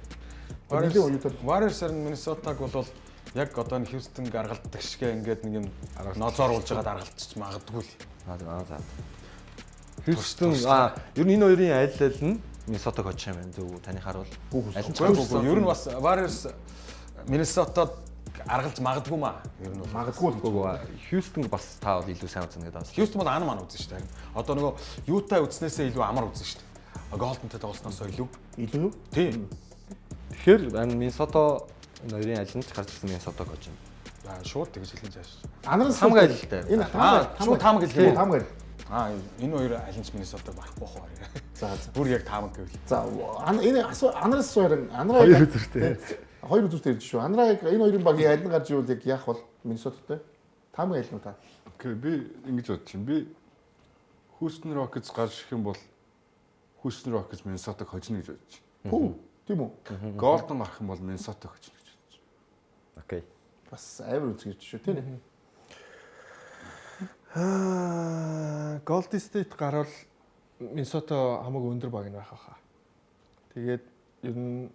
Warriors-аар Minnesota-г бол яг одоо энэ Houston гаргалдаг шигээ ингээд нэг юм нозоор уулж байгаа даргалцчих магадгүй л. За. Houston ер нь энэ хоёрын аль нь Minnesota-г очих юм байна зөв танихаар бол аль нь ер нь бас Warriors Minnesota-д аргалж магадгүй маа. Ер нь магадгүй л Houston бас та бол илүү сайн үзэн гэдэг байна. Houston бол ан ман үзэн шүү дээ. Одоо нөгөө Utah үзнээсээ илүү амар үзэн шүү дээ. Golden-тэй тоглосноос илүү юу? Тийм. Тэгэхээр Minnesota энэ хоёрын аль нь ч гарч ирсэн Minnesota-г очих юм. Шууд тэгж хэлэн цааш. Анараас хамгаал л дээ. Энэ шууд таамаг хэлээ. Таамаг. Энэ хоёр аль нь ч Minnesota барахгүй бах уу. За. Бүр яг таамаг гэвэл. За энэ анараас суурин анараа хоёр үзүүртэй. Хоёр үзүүртэй ирж шүү. Анараа энэ хоёрын багийн аль нь гарч ивэл яг яах бол Миннесотатай. Таамаг аль нь та? Окей, би ингэж бодож байна. Би Houston Rockets гарч ирэх юм бол Houston Rockets Minnesota-г хожно гэж бодож байна. Хөө, тийм үү? Golden гарах юм бол Minnesota хожно гэж бодож байна. Окей. Бас амар үзгийж шүү тийм. Golden State гарвал Minnesota хамаагүй өндөр баг нь байх хаа. Тэгээд ер нь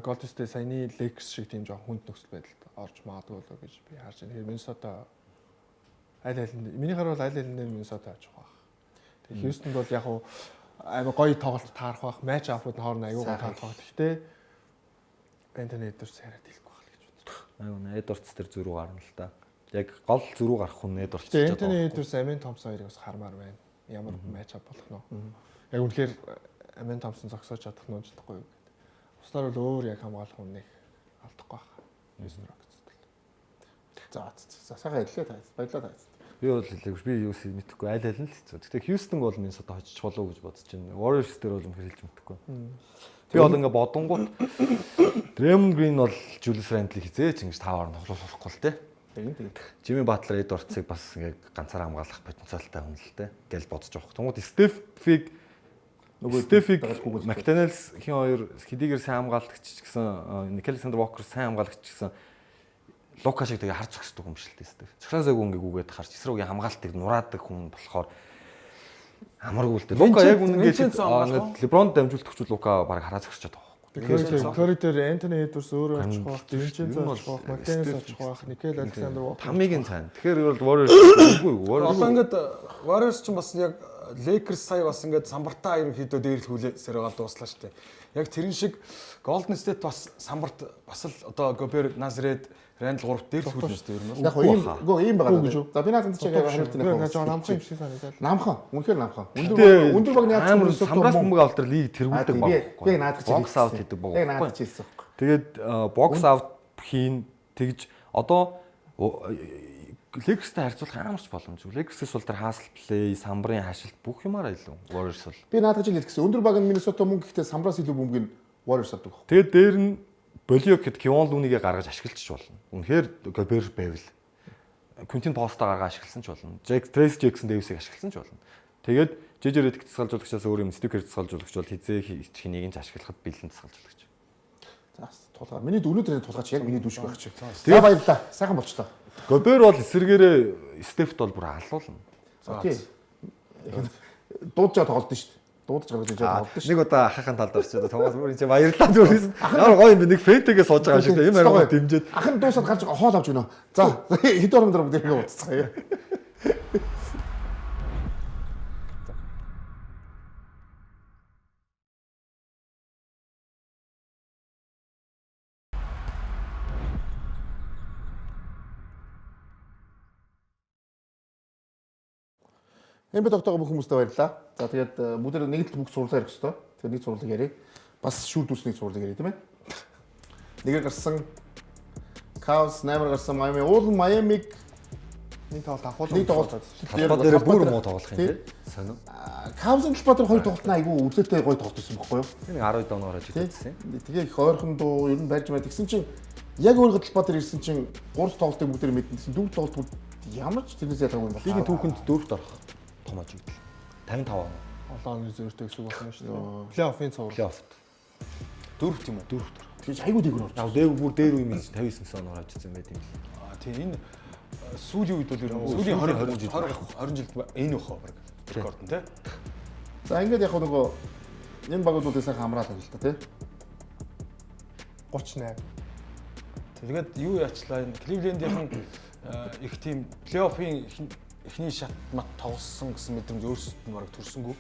Golden State саяны Lakers шиг тийм жоо хүнд нөхцөл байдалд орж магадгүй болоо гэж би харж байна. Тэгэхээр Minnesota миний харвал аль аль нь Minnesota очих байх. Тэгээд Houston бол яг хуу амар гоё тоглолт таарах байх. Матч апууд нь хооронд аюулгүй таарах байх. Гэхдээ Anthony Edwards яриад хэлэхгүй байх гэж бодлоо. Аюу Edwards тэр зөрүү гарна л та. Яг гол зөрүү гарах хүн Edwards. Тэгээд Anthony Edwards, Amen Thompson хоёрыг бас хармаар байна. Ямар матч ап болох нь. Яг үнэхээр Amen Thompson зогсоож чадах нь унжлахгүй юу гэдэг. Бусдаар бол өөр яг хамгаалах хүн нэг Houston Rockets. За сайхан хэллээ та. Баярлалаа та. Би бол хэлээгүй. Би юу ч мэдэхгүй айл айл нь л хэцүү. Гэхдээ Houston бол Minnesota очиж болов гэж бодож байна. Warriors дээр бол үнэхээр хэлж мэдэхгүй. Би бол ингээ бодонгууд Draymond Green бол Julius Randle-ийг хизээч ингэж таваар нь тоглуулахгүй л те. Тэгээд Jimmy Butler Edwards-ыг бас ингээ ганцаараа хамгаалах потенциалтай хүн л те гэж бодож байгаа. Тэнгууд Steph-ийг McDaniels хин хоёр хэдийгээр сайн хамгаалагч ч гэсэн Alexander Walker сайн хамгаалагч ч гэсэн Лука шиг тэгээ харж зогсдог юм шиг л дээ. Цогцоосайг үнгийг үгээд харж эсрүүгийн хамгаалтыг нураадаг хүн болохоор амаргүй л дээ. Лука яг үнгээд LeBron дамжуулт өгчүүл Лука баг хараа зогсчиход байгаа. Curry дээр Anthony Edwards өөрөө очих байх, Vincenzo очих байх, McDaniels очих байх, Nickeil Alexander Walker. Хамгийн сайн. Тэгэхээр бол Warriors үгүй. Одоо ингээд Warriors ч бас яг Lakers сая бас ингээд самбартаа ерөнхийдөө дээрлхүүлээсээр байгаа дууслаа шүү дээ. Яг тэрэн шиг Golden State бас самбарт бас л одоо Gobert, Nazred, Randle 3 дээрлхүүлж шүү дээ ер нь. яг ийм байгаа. За би надад чигээ хариулт нэг жоо намхан юм шиг санагдал. намхан. Үнэхээр намхан. Өндөр багны амар самбраас бөмбөг авалтар лиг тэргүүлдэг баг. Би наадах чинь Box out хийдэг баг. Яг наадах чинь хэлсэн. Тэгээд box out хийн тэгж одоо Lakers-тай харьцуулах амарч боломжгүй. Lakers-с бол тэр хасл плей, самбарын хашилт бүх юмараа илүү. Warriors бол. Би наадах чинь хэлсэн. Өндөр баг нь Minnesota мөнгө гэхдээ самбраас илүү бөмбөг нь Warriors авдаг. Тэгээд дээр нь Bolio гэхэд Kevon Looney-гээ гаргаж ашиглчих болно. Үнэхээр Gobert байвал Quentin Post-а гаргаж ашигласан ч болно. Trace Jackson Davis-ийг ашигласан ч болно. Тэгээд JJ Redick цэцгэлжүүлэгчээс өөр юм Steve Kerr цэцгэлжүүлэгч бол хизээ хэнийг нь ашиглахад бэлэн цэцгэлжүүлэгч. За тулгаа. Миний өнөөдрийн тулгаач яг миний дүүш байх чинь. Тэгээ баярлаа. Сайхан болчлоо. Gobert бол эсэргээрээ Steph-т бол бүр алуулна. Тийм. Дуудаж тоглолт нь шүү дээ. Дуудаж гаргаж ижээ тоглолт шүү. Нэг удаа ахахын талд орчиход Томас бүрийн чинь баярлалаа зүрхээс. Ямар гоё юм бэ? Нэг фэнтэгээ сууж байгаа шиг тийм арга дэмжиж. Ахын дуусаад гарч хоол авч гинөө. За хэд орон дараа бүгдээ ууцгаа. Эмбэ тогтоогоо бүх хүмүүстээ баярлалаа. За тэгээд бүгд нэг л бүх сурлаа ярих хэрэгтэй. Тэгээд нэг сурлыг ярив. Бас шүүлдүүлсний сурлыг ярив тийм ээ. Нэгээр гарсан Cavs 8 гарсан Miami уул Miami-г нэг тоглолт авах нэг тоглолт Талбай дээр бүр муу тоглох юм тийм. Сонио. Cavs-ын талбай дээр хоёр тоглолт нь айгүй үзэлтэй гоё тоглолт байсан байхгүй юу? Нэг 12 доноор хожиж ирсэн. Тэгээ их ойрхон дуу ер нь барьж байд. Тэгсэн чинь яг өөрөө талбай дээр ирсэн чинь 3 тоглолтыг бүгд мэдсэн. 4 тоглолт ямар ч тэрнээс ятаагүй юм байна. Лигийн түүхэнд 4-т орох том ажигдал. 55 он. Олон оны зөөртэй гэсэн үг байна шүү дээ. Плей-оффын цуврал. Плей-оффт. 4 тийм үү? 4-т. тэгэж айгүй дээгүүр орж. Яг дээг бүр дээр үе минь 59 оноор очсон байт юм. Тийм энэ сүүлийн үед бол ер нь сүүлийн 20 жилд энэ бахаа баг рекорд нь тий. За ингээд яг нөгөө энэ багуудыг сайхан хамраад байна л та тий. 38. Тэгээд юу яачлаа энэ Кливлендийнхэн их тийм плей-оффын эхний шат мат тоглосон гэсэн мэдрэмж өөрсдөд нь бараг төрсөнгөө.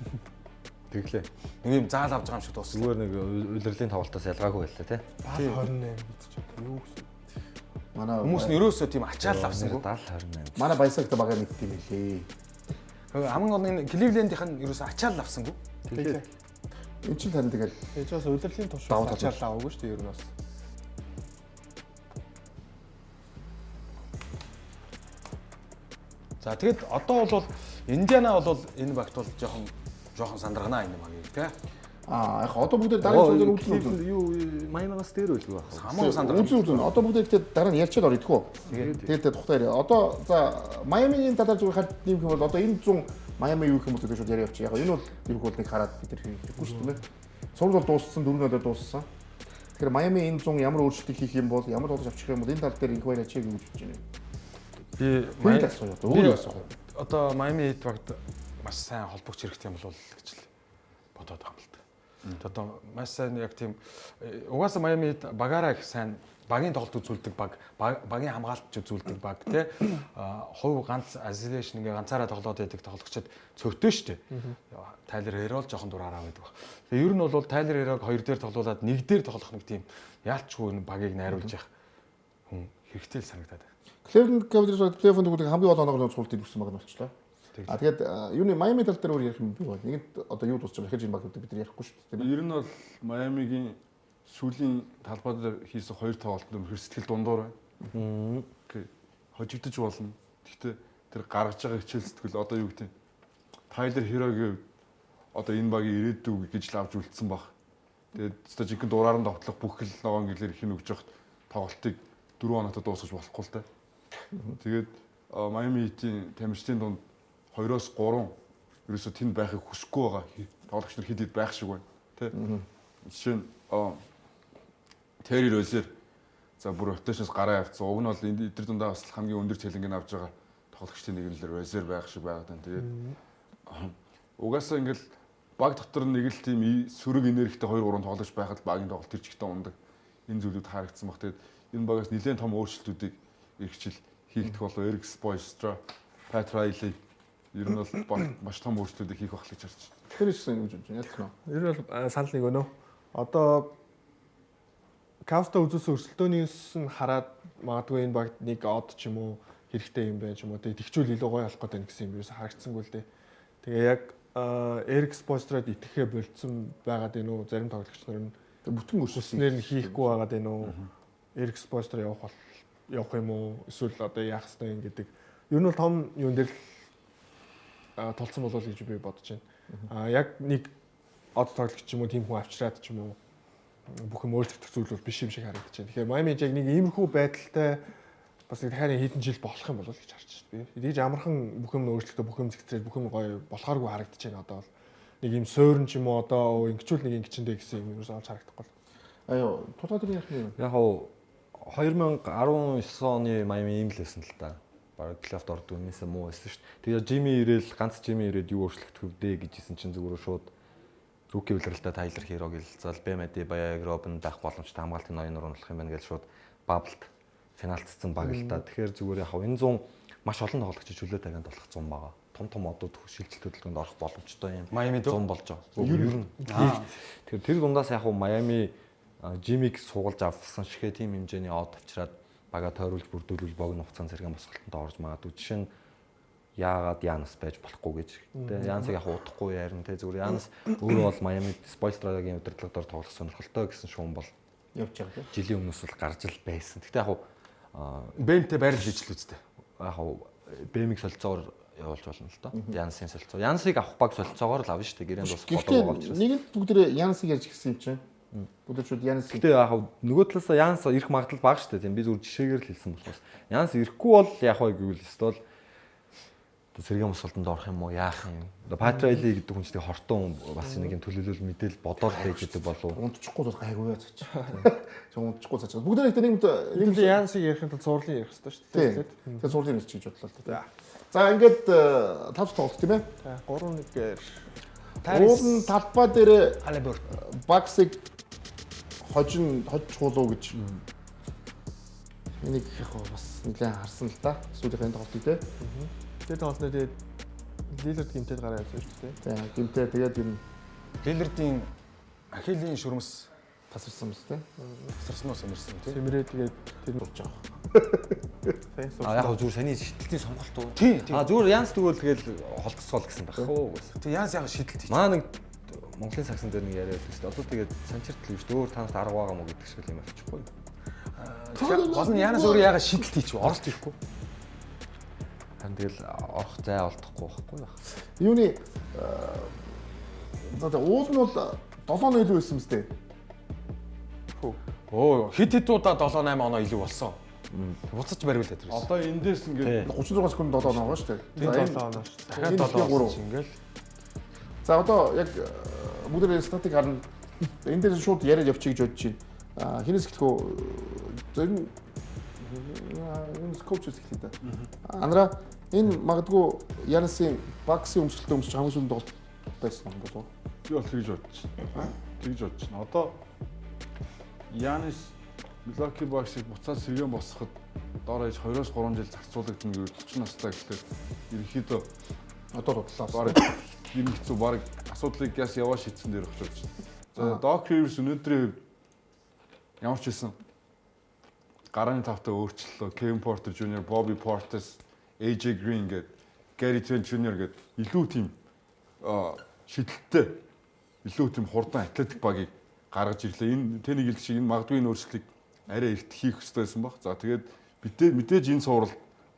Тэглээ. Нэг юм заал авч байгаа юм шиг дууссан. Зүгээр нэг улирлын тоглолтоос ялгаагүй байлаа тий. 28 гэж юу гэсэн. Манай Хүмүүс нь ерөөсөө тийм ачаал авсангүй. 70-28. манай баясагт багаар нэг тийм хэлээ. Хамгийн гол нь Кливлендийнхэн ерөөсөө ачаал авсангүй. Тэглээ. Энэ чинь тань тэгэл Ээж бас удирдлагын туршилт ачаалаа аваагүй шүү дээ ер нь бас. За тэгэд одоо бол Индиана бол энэ багт бол жоохон сандарганаа энэ багийг тий. яг одоо бүгд дараа нь үзэн Юу Майамигаас дээр байлгүй байна. Хамаагүй сандарсан. үзэн одоо бүгд ихтэй дараа нь ярьчаад орё идэхгүй. Тэгээд тухтай яриа. Одоо за Майамигийн талаар зүгээр хад юм хэвэл одоо энэ 100 Майами юу гэх юм бол шууд яриа явчих. Яг энэ бол юу бол нэг хараад бид нар хийхгүй шүү дээ. Сурал бол дууссан 4 өдөр дууссан. Тэгэхээр Майами энэ 100 ямар өөрчлөлт хийх юм бол ямар болж авчих юм бол энэ тал дээр их баяр ачааг юу гэж байна. Би одоо Майами Heat багт маш сайн холбогч хэрэгтэй юм бол гэж л бодоод байгаа юм л та. Одоо маш сайн яг тийм угаасаа Майами Heat багаараа их сайн багийн тоглолт үзүүлдэг баг, багийн хамгаалалт үзүүлдэг баг тий. Хувь ганц isolation ингээ ганцаараа тоглоод байдаг тоглогчид цөвтөө штэ. Тайлер Хэрол жоохон дураараа байдаг. Тэгээ ер нь бол Тайлер Хэрог 2 дээр тоглуулад 1 дээр тоглох нэг тийм яалчгүй энэ багийг найруулж явах хүн хэрэгтэй л санагдаад байна. Cleveland Cavaliers плей-оффын төгөлд хамгийн гол оноогоор цуултыг өгсөн баг нь болчихлоо. Тэгээд юуны Майами тал дээр өөр ярих юм би бол. Нэгэнт одоо юу дуусч байгаа хэрэг энэ баг бид нар ярихгүй шүү дээ. Ер нь бол Майамигийн сүүлийн талбай дээр хийсэн 2 тоглолтод өнөхөр сэтгэл дундуур байна. Хожигдож болно. Гэхдээ тэр гаргаж байгаа хичээл сэтгэл одоо юу гэдэг Тайлер Хирогийн одоо энэ багийн ирээдүй гэж л авч үлдсэн баг. Тэгээд өстой жинхэнэ дураар нь довтлох бүх л ногоон гэлээр их нүгж явахт тоглолтыг 4 хоногт дуусгаж болохгүй л та. Тэгээд Miami Heat-ийн тамирчдын дунд 2-3 ерөөсө тэнд байхыг хүсэхгүй байгаа тоглогч нар хэд байх шиг байна. Тэ. Жишээ нь Terry Rozier за бүр ротейшнс гараа явцсан. Уг нь бол эдгээр дундаа бас хамгийн өндөр цалингийг авж байгаа тоглогчдын нэг нь л Rozier байх шиг байгаад байна. Тэгээд угаасаа ингээл баг дотор нэг л тийм сөрөг энергитэй 2-3 тоглогч байхад багийн тоглолт тэр чигтээ ундаг. Энэ зүйлүүд харагдсан баг. Тэгээд энэ багаас нэлээд том өөрчлөлтүүдийг эргчил хийгдэх болов Eric Spoelstra, Pat Riley ер нь бол маш том өөрчлөлтүүдийг хийх байх гэж харж байна. Тэр ихсэн гэж бодож байна. Ялах нь. Ер нь бол санал нэг өнөө. Одоо Кавста үзүүлсэн өрсөлдөөнийс нь хараад магадгүй энэ багт нэг од ч юм уу хэрэгтэй юм байна ч юм уу. Тэгээ тэгчүүл илүү гоё болох гэдэг нь гэсэн юм ерөөсө харагдсангүй л дээ. Тэгээ яг Эрик Спойстрад итгэхээ болцсон байгаад энэ үү зарим тоглогч нар нь бүтэн өсснээр нь хийхгүй байгаад энэ үү Эрик Спойстра явах юм уу эсвэл одоо яах ёстой юм гэдэг. Ер нь бол том юун дээр л толцсон болов гэж би бодож байна. Яг нэг од тоглогч ч юм уу тийм хүн авчираад ч юм уу бүх юм өөрчлөгдөх зүйл бол биш юм шиг харагдаж байна. Тэгэхээр Miami яг нэг иймэрхүү байдалтай бас нэг дахиад хэдэн жил болох юм болов гэж харж байна. Би тэгж амархан бүх юм өөрчлөгдөө бүх юм зэгцрээд бүх юм гоё болохооргүй харагдаж байна одоо бол. Нэг юм суурин ч юм уу одоо ингэчүүл нэг ингэчэндээ гэсэн юм ерөөс олж харагдахгүй. Аяа тутаа дээр яах юм бэ? Яг хоо 2019 оны Miami ийм л байсан л да. Бараг плей-оффд ордог юмээсээ муу байсан шүү дээ. Тэгээ ганц Jimmy ирээд юу өөрчлөгдөх вдэ гэжсэн чинь зүгээр шууд рүүки үлрэлтэ Тайлер Хирог илзал Бэмэди Баяг Робин байх боломжтой хамгаалтын ноён руу унах юм байна гэж шууд баблд финалцсан баг л да. Тэгэхээр зүгээр яг энэ 100 маш олон тоглогч чөлөө тавианд болох 100 байгаа. Том одууд шилжилт хөдөлгөөнд орох боломжтой юм. Miami 100 болж байгаа. Ер нь. Тэгэхээр тэр дундаас яг Miami Jimmy-г суулж авсан шигэ тийм хэмжээний од авчираад бага тойруулж бүрдүүлвэл богино хугацаанд зэрэг босголтонд орж магадгүй. Жишээ нь яагаад Янс байж болохгүй гэж. Тэгээ Янсыг яг удахгүй ярина те зүгээр Янс өөрөө бол Miami Spoelstraгийн удирдлагаар тоглох сонирхолтой гэсэн шуум бол Явж байгаа тийм. жилийн өмнөөс бол гарч ил байсан. Гэхдээ яг Бэмтэй байрлал хийж л үстэй. яг Бэмиг солилцоогоор явуулж болно л доо. Янсын солилцоо. Янсыг авах баг солилцоогоор л авна шүү дээ. Гэрээнд босох болов байгаа учраас. Нэг нь бүгдээ Янсыг ярьж гисэн юм чинь. Бүгдээ Янс. Гэхдээ яг нөгөө талаас Янс ирэх магадлал бага шүү дээ. Тийм би зүгээр жишээгээр л хэлсэн болохоос. Янс ирэхгүй бол яг хаа гэвэл эсвэл сэргийн босголтонд орох юм уу яах юм. Патрайли гэдэг хүн чинь хортон бас нэг юм төлөвлөл мэдээл бодоод байж байгаа болов. Унтчихгүй бол гайгүй яац. Чи унтчихгүй цааш. Бүгдээ нэг Янсыг ярихын тулд зурлын ярих хэрэгтэй шүү дээ. Тэгээ зурлын ирч гэж бодлоо л да. За ингээд 5 тоглолт тийм ээ. 3-1-гээр Уул нь талбай дээр Алибер Баксыг хожчихуулуу гэж. Энийг яг бас нэлээд харсан л да. Сүүлийнхээ тоглолтыг тийм. тэгээд тоглолтод Лилерд гимтэд гараа явсан шүү дээ. Тийм гимтэй тэгээд юм Лилердийн Ахилийн шүрмэс тасарсан мэт тийм. тасарснаас өмөрсөн тийм. Сэмрээ тэгээд тэр Дурж байгаа. Яг зүгээр саний шидэлтийн сонголт уу? Тийм. Зүгээр Янс тэгвэл тэгэл холтсоол гэсэн байх уу? Тэг Янс яг шидэлт хийж. Маа нэг Монголын сагсан дээр нэг яриад байсан. Одоо тэгээд санчиртл юу шүү дээ. Өөр танаас арга байгаа мó гэдэг шиг юм авчихгүй. Гол нь Янс өөрөө яг шидэлт хийж оролт хийхгүй. Хан тэгэл орох зай олдохгүй байхгүй байх. Юуны за уул нь бол 7-0 байсан мэт. Оо хит удаа 7-8 оноо илүү болсон. Буцаж бариул дээр. Одоо эндээс ингээд 36 секунд 7 оноо байгаа шүү дээ. энэ 7 оноо шүү. дахиад 7 болсон ингээл. За одоо яг бүгд статик харна. Энэ дээр шууд яриад явчих гэж бодож байна. Хинээс гэлэхөө зөв энэ скопч хэлээ да. Анара энэ магадгүй Янсын Баксын өмсөлтөө өмсч хамгийн сүүлд тоглолт байсан юм болов уу? би бол тэгж бодож байна. Тэгж бодож байна. Одоо Янис Milwaukee Bucks-ыг буцаад сэргэн босгоход доор ээж 2-3 жил зарцуулагдана гэвэл 40 настай гэхлээр ерөнхийдөө Одоо бодлоо. баг юм хэцүү баг асуудлыг яс яваа шийдсэн дээр өгч байна. За Doc Rivers өнөөдрийн ямар ч хэлсэн гарааны тавтаа өөрчлөлөө. Kevin Porter Jr, Bobby Portis, AJ Green гээд Gary Trent Jr гээд илүү тийм шидэлттэй илүү тийм хурдан атлетик багийг гаргаж ирлээ. Энэ тэнийг хэлдэг шиг энэ магадгүй энэ өөрчлөлтийг арай эрт хийх хэрэгтэй байсан баг. За тэгээд мэдээж энэ суурал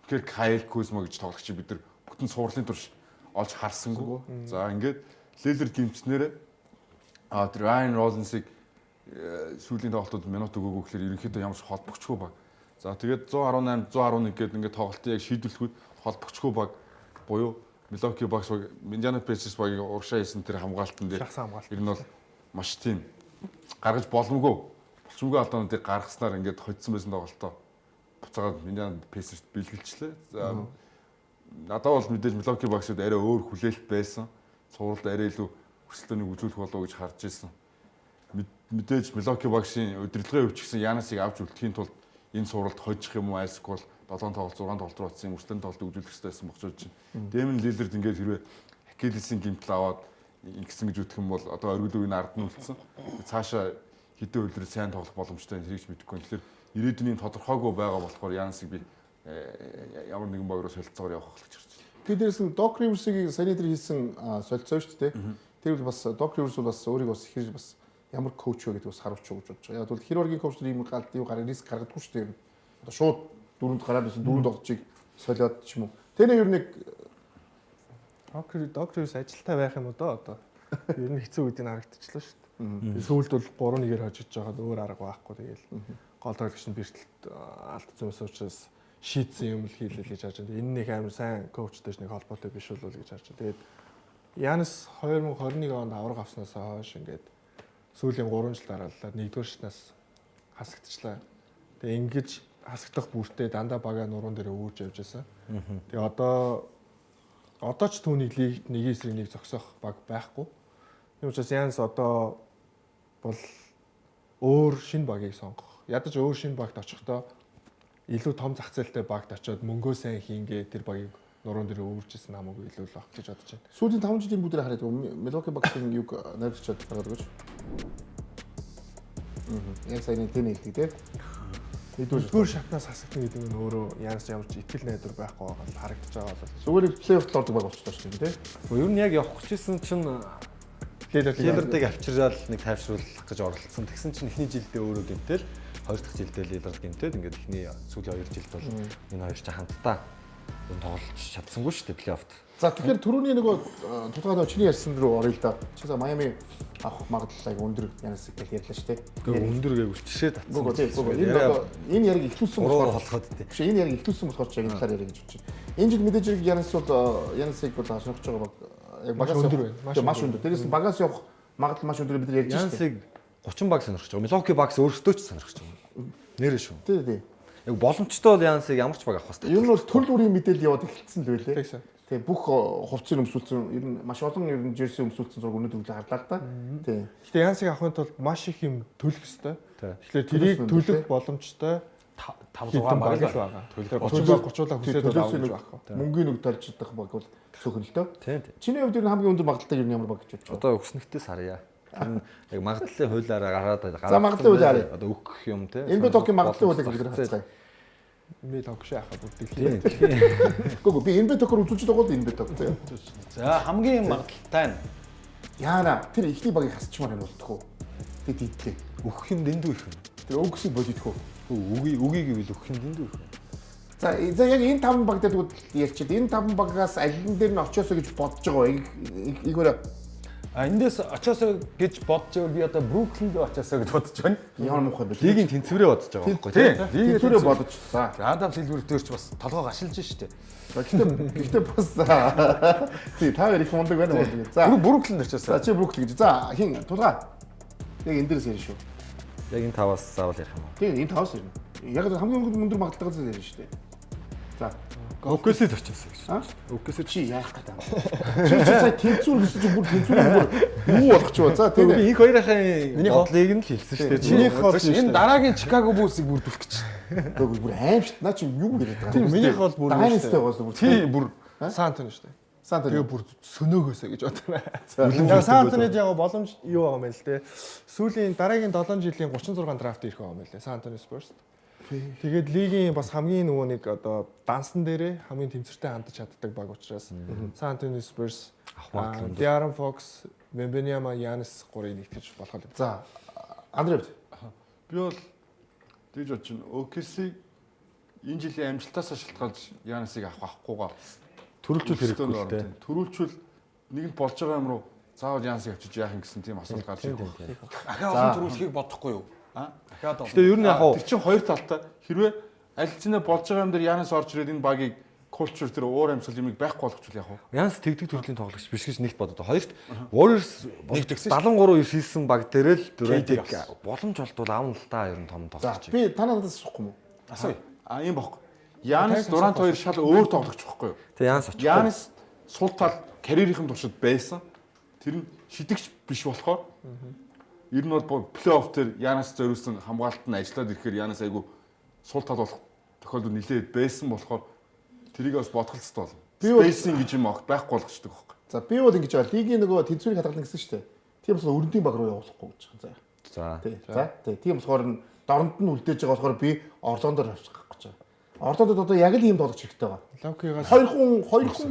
тэгэхээр Кайл Кузма гэж тоглогч бид нар бүтэн суурлын турш олж харсангүй. За ингээд Лилерд гимцнээрээ тэр Райан Роллинсыг сүүлийн тоглолтод минут өгөөгүй гэхээр ерөнхийдөө ямар ч холбогчгүй баг. За тэгээд 118 111 гэдэг ингээд тоглолтыг яг шийдвэрлэхэд холбогчгүй баг буюу Milwaukee Bucks баг Indiana Pacers багийг урагшаа хийсэн тэр хамгаалтан дээр Шахсан хамгаалт. ер нь бол маш тийм гаргаж боломгүй алдаануудыг гаргаснаар ингээд хоцсон байсан тоглолтоо буцаагаад Indiana Pacers бэлгэлчлээ. За надад бол мэдээж Milwaukee Bucks-д арай өөр хүлээлт байсан. Цувралд арай илүү өрсөлдөөнийг үзүүлэх болов уу гэж харж ирсэн. Мэдээж Milwaukee Bucks-ийн удирдлагын өвч гэсэн Янасыг авч үлдэхийн тулд энэ суралд хожих юм уу айсгүй 7 тоглолт 6 тоглолт руу утсан өрсөлдөөн тоглолтыг үзүүлэх хэрэгтэй байсан бохцож чинь. Дэмэн Лилерд ингээд хэрвээ Акилесийн гимтэл аваад ингэсэн гэж үтэх юм бол одоо оргил үеийн ард нь үлдсэн. Цаашаа хэдэн үйлрэл сайн тоглох боломжтой хэрэг ч мэдэхгүй. Тэгэхээр ирээдүйн тодорхойгүй байгаа болохоор Янасыг би ямар нэгэн баг руу солилцоогоор явах гэж байна. Тэгээд дээрээс нь Doc Rivers-ийг саяны дээр хийсэн солилцоо шүү дээ. Тэр бол бас Doc Rivers бол бас өөрийг бас хэр бас ямар коуч вэ гэдэг бас харуулж байгаа гэж бодож байгаа. Яг бол хирургийн коуч нар ийм галт юу гараа риск гаргадаггүй шүү дээ. Одоо шууд дөрөнд гараад байсан дөрөнд тоглолтыг солиод ч юм уу. Тэний ер нь Doc Rivers ажилтаа байх юм уу одоо. Ер нь хэцүү үеийг харагдчихлаа шүү дээ. Сүүлд бол 3-1-ээр хожиж байгаад өөр арга байхгүй тэгэл гол тоглогч нь бэртэлт алдсан юмс учраас шийдсэн юм л хийлээ гэж харж байна. Энэ нэг амар сайн коучтэй нэг холбоотой биш болов гэж харж байна. Тэгээд Янас 2021 онд авраг авснаас хойш ингээд сүүлийн 3 жил дараалал 1-р шатнаас хасагдчихлаа. Тэгээ ингэж хасагдах бүртээ дандаа бага нуруунд дээр өвөрж явж байсан. Тэгээ одоо ч түүнийг лигт 1-1 зогсоох баг байхгүй. Тийм учраас Янс одоо бол өөр шинэ багийг сонгох. Ядаж өөр шинэ багт очихдоо илүү том зах зээлтэй багт очиод мөнгөө сайн хийнгээ тэр багийг нуруунд дээр өвөржсэн хамаагүй илүү л баг гэж бодож байна. сүүлийн 5 жилийн бүдээр хараад Milwaukee Bucks-ийн юг найруулчаад байгаа гэж. Яг сайн тэний хэлдэг тийм. Нэгдүгээр шатнаас хасагдсан гэдэг нь өөрөө Янс ямар ч итгэл найдвар байхгүй байгаа л харагдаж байгаа бол. Зүгээр плей-оффт ордог баг болчихлоо шүү дээ тийм. Ер нь яг явах гэжсэн чинь Лилердыг авчираад нэг тайвшруулах гэж оролцсон. Тэгсэн чинь эхний жилдээ өөрөө гэмтэл, хоёр дахь жилдээ Лилерд гэмтэл ингээд эхний сүүлийн 2 жилд бол энэ хоёр ч хамтдаа тоглож чадсангүй шүү дээ плей-оффт. За тэгэхээр түрүүний нөгөө тулгааны очны ярьсан рүү орё л да. Чи Майами авах магадлал өндөр Янасыг гэж ярьлаа шүү дээ. Гэхдээ өндөр гэвэл жишээ татсан. Энэ яриг ихлүүлсэн болохоор болоход тий. Биш энэ яриг ихлүүлсэн болохоор ч яг энэ талаар яриа гэж бодож байна. Энэ жил мэдээж хэрэг Янасыг бол хашгирч байгаа баг яг багаас өндөр байна. Маш өндөр. Дээрээс нь багаас явах магадлал маш өндөр бид нар ярьж байна. Янасыг 30 баг сонирхож байгаа. Milwaukee Bucks өөрсдөө ч сонирхож байгаа. Нэрээ шүү. Тий, тий. Яг боломжтой бол Янасыг ямар ч баг авах хэрэгтэй. Ер нь бол төрөл бүрийн мэдээлэл яваад эхэлсэн л байлээ. Тэгээ бүх хувцсыг өмсүүлсэн ер нь маш олон ер нь жерси өмсүүлсэн зураг өнөд өглөө харлаа л да. Тий. Гэхдээ Янсыг авахын тулд маш их юм төлөх ёстой. Тэгэхээр тэрийг төлөх боломжтой 5-6 баг л байгаа. Тэгэхээр 30-30 хүсээд авах гэж байхгүй. Мөнгөний үг талж чадах баг бол сөөхөн л дөө. Тий. Чиний хувьд ер нь хамгийн өндөр магадлалтай ер нь ямар баг гэж бодож байна? Одоо өкснэгтээс харъя. Яг магадлалын хуулиараа гараад За магадлалын хуулиар одоо өгөх юм те. Энэ битокийн магадлалын хуулийг бид нар хацгаая. Би тогш яхаа бүртгэлээ. Гүг би энэ битокор үзүүлж байгаа бол энэ биток те. За хамгийн магадлалтай нь Яана тэр ихний багийг хасчмаар юм болтгоо. Тэг дийдлээ. Өгөх юм дэндүү их. Тэр өгсөй бодитгоо. Үгийг гэвэл өгөх юм дэндүү их. За яг энэ 5 баг дээр тэгвэл ярьчихэд энэ 5 багаас аль нь дээр нь очиосоо гэж бодож байгаа. Игээрээ эндээс очиосоо гэж бодож байвал би одоо Бруклинд очиосоо гэж бодож байна. ямар муухай бэ? Лигийн тэнцвэрээ бодож байгаа байхгүй тий. Тэнцвэрээ бодож. За. Адам Силвер дээр ч бас толгой гашилж штэ. Гэхдээ бас тий та хоёр их мундаг байна уу? За. Бруклинд очиосоо. За чи Бруклин гэж. За хин тулгаа. Яг энэ дээрээс ярина шүү. Яг энэ 5-аас заавал ярих юм уу? Тийм энэ 5-аас ярина. Яг хамгийн өндөр магадлалтай ярина шүү дээ. За. Окэсэд очиосоо гэж. Окэсэд чи яах гэдэг юм. Чи сая тэнцвэр гэсэн чинь бүр тэнцвэр юу болох ч ба. За тийм би их хоёрын бодлыг нь л хэлсэн шүү дээ. Чинийх бол энэ дараагийн Чикаго Буллсыг бүрдүүлэх гэж. Тэгвэл бүр аимшигт наа чи юу яриад байгаа Тийм минийх бол бүр Дайнастай гоос бүр. Тий бүр Сан Антони шүү дээ. Сан Антони. Тэгээ бүр сөнөөгөөсэй гэж бодсон. Яг Сан Антонид яг боломж юу байгаа юм бэ л те. Сүүлийн дараагийн 7 жилийн 36 драфт ирэх байгаа юм байна лээ. Сан Антони Спurs. Тэгээд лигийн бас хамгийн нөгөө нэг одоо дансан дээрээ хамгийн тэмцэртэй хандаж чаддаг баг учраас Сан Антони Спurs, De'Aaron Fox, Wembanyama, Giannis 3-ыг нэгтгэж болох юм. За Андрей. Би бол тэгж бодож байна. OKC энэ жилийн амжилтаас шалтгаалж Янасыг авахгүйгаа Төрүүлжүүл хэрэггүй л те. Төрүүлжүүл нэг нь болж байгаа юм руу заавал Янасыг авчиж яах юм гэсэн тийм асуулт гарч ирэх. Ахаа олон төрүүлэхийг бодохгүй юу? Ахаад Гэтэ ер нь яг Тэр чинь хоёр талтай. Хэрвээ аль хэзээ болж байгаа юм дээр Янас орж ирээд энэ багийг culture тэр уур амьсгал юмыг байхгүй болгочихвол яах вэ? Янс тэгдэг төрлийн тоглогч биш гэж нэгт бодод. Хоёрт Warriors 73 хийсэн баг дээр л Durant-ийг боломж олдвол аавн л та ер нь том За тоглогч. би танаас асуухгүй юм уу? асууя. Ийм баггүй. Янас Дурант хоёр шал өөр тоглогч байхгүй юу? Тэгээ Янс очих. Янас сул тал карьерийнхэн туршид байсан. Тэр нь шидэгч биш болохоор ер нь бол плей-офф дээр Янас зориулсан хамгаалалт нь ажиллаад ирэхээр Янас айгу сул тал болох тохиолдол нэлээд байсан болохоор тэрийг бас бодох хэрэгтэй болно. Спейсинг гэж юм байхгүй болгочдөг байхгүй. За би бол ингэж байгаа. Лигийн нөгөө тэнцвэрийг хадгална гэсэн шүү дээ. Тийм болохоор өрөндийн баг руу явуулахгүй гэж байгаа. За. Тий. За тий. Тийм болохоор дорнд нь үлдээж байгаа болохоор би Орлондоор авчих гэж байгаа. Орлондод одоо яг л ийм тоглож хэрэгтэй байгаа. Лавкигаас Хоёр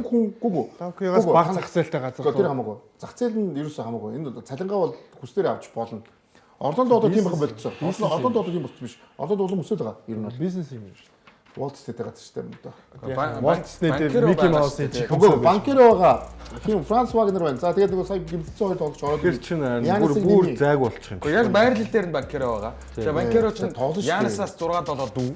хүн гүгүү. Лавкигаас баг зах зээлтэй газар. Тэр хамаагүй. Зах зээл нь ерөөсөө хамаагүй. Энэ цалингаа бол хүслээр авч болно. Орлондо одоо тийм байх болчихсон. Орлондо одоо тийм болчих биш. Орлондо улам өсөж байгаа. Ер нь бол Бизнес юм шүү. Wall Street байгаа ч юм да. Wall Street-ээр Mickey Mouse-ийн чих. Үгүй банкер байгаа. Тийм Франц Вагнер байна. За тэгээд нөгөө сая гимтэлцэн хоёр тоглож ороод Тэр чинь бүр зайг болчих юм. Яг байрлал дээр нь банкеро байгаа. За банкеро чинь тоглож шүү. Янасаас 6-7 дүү.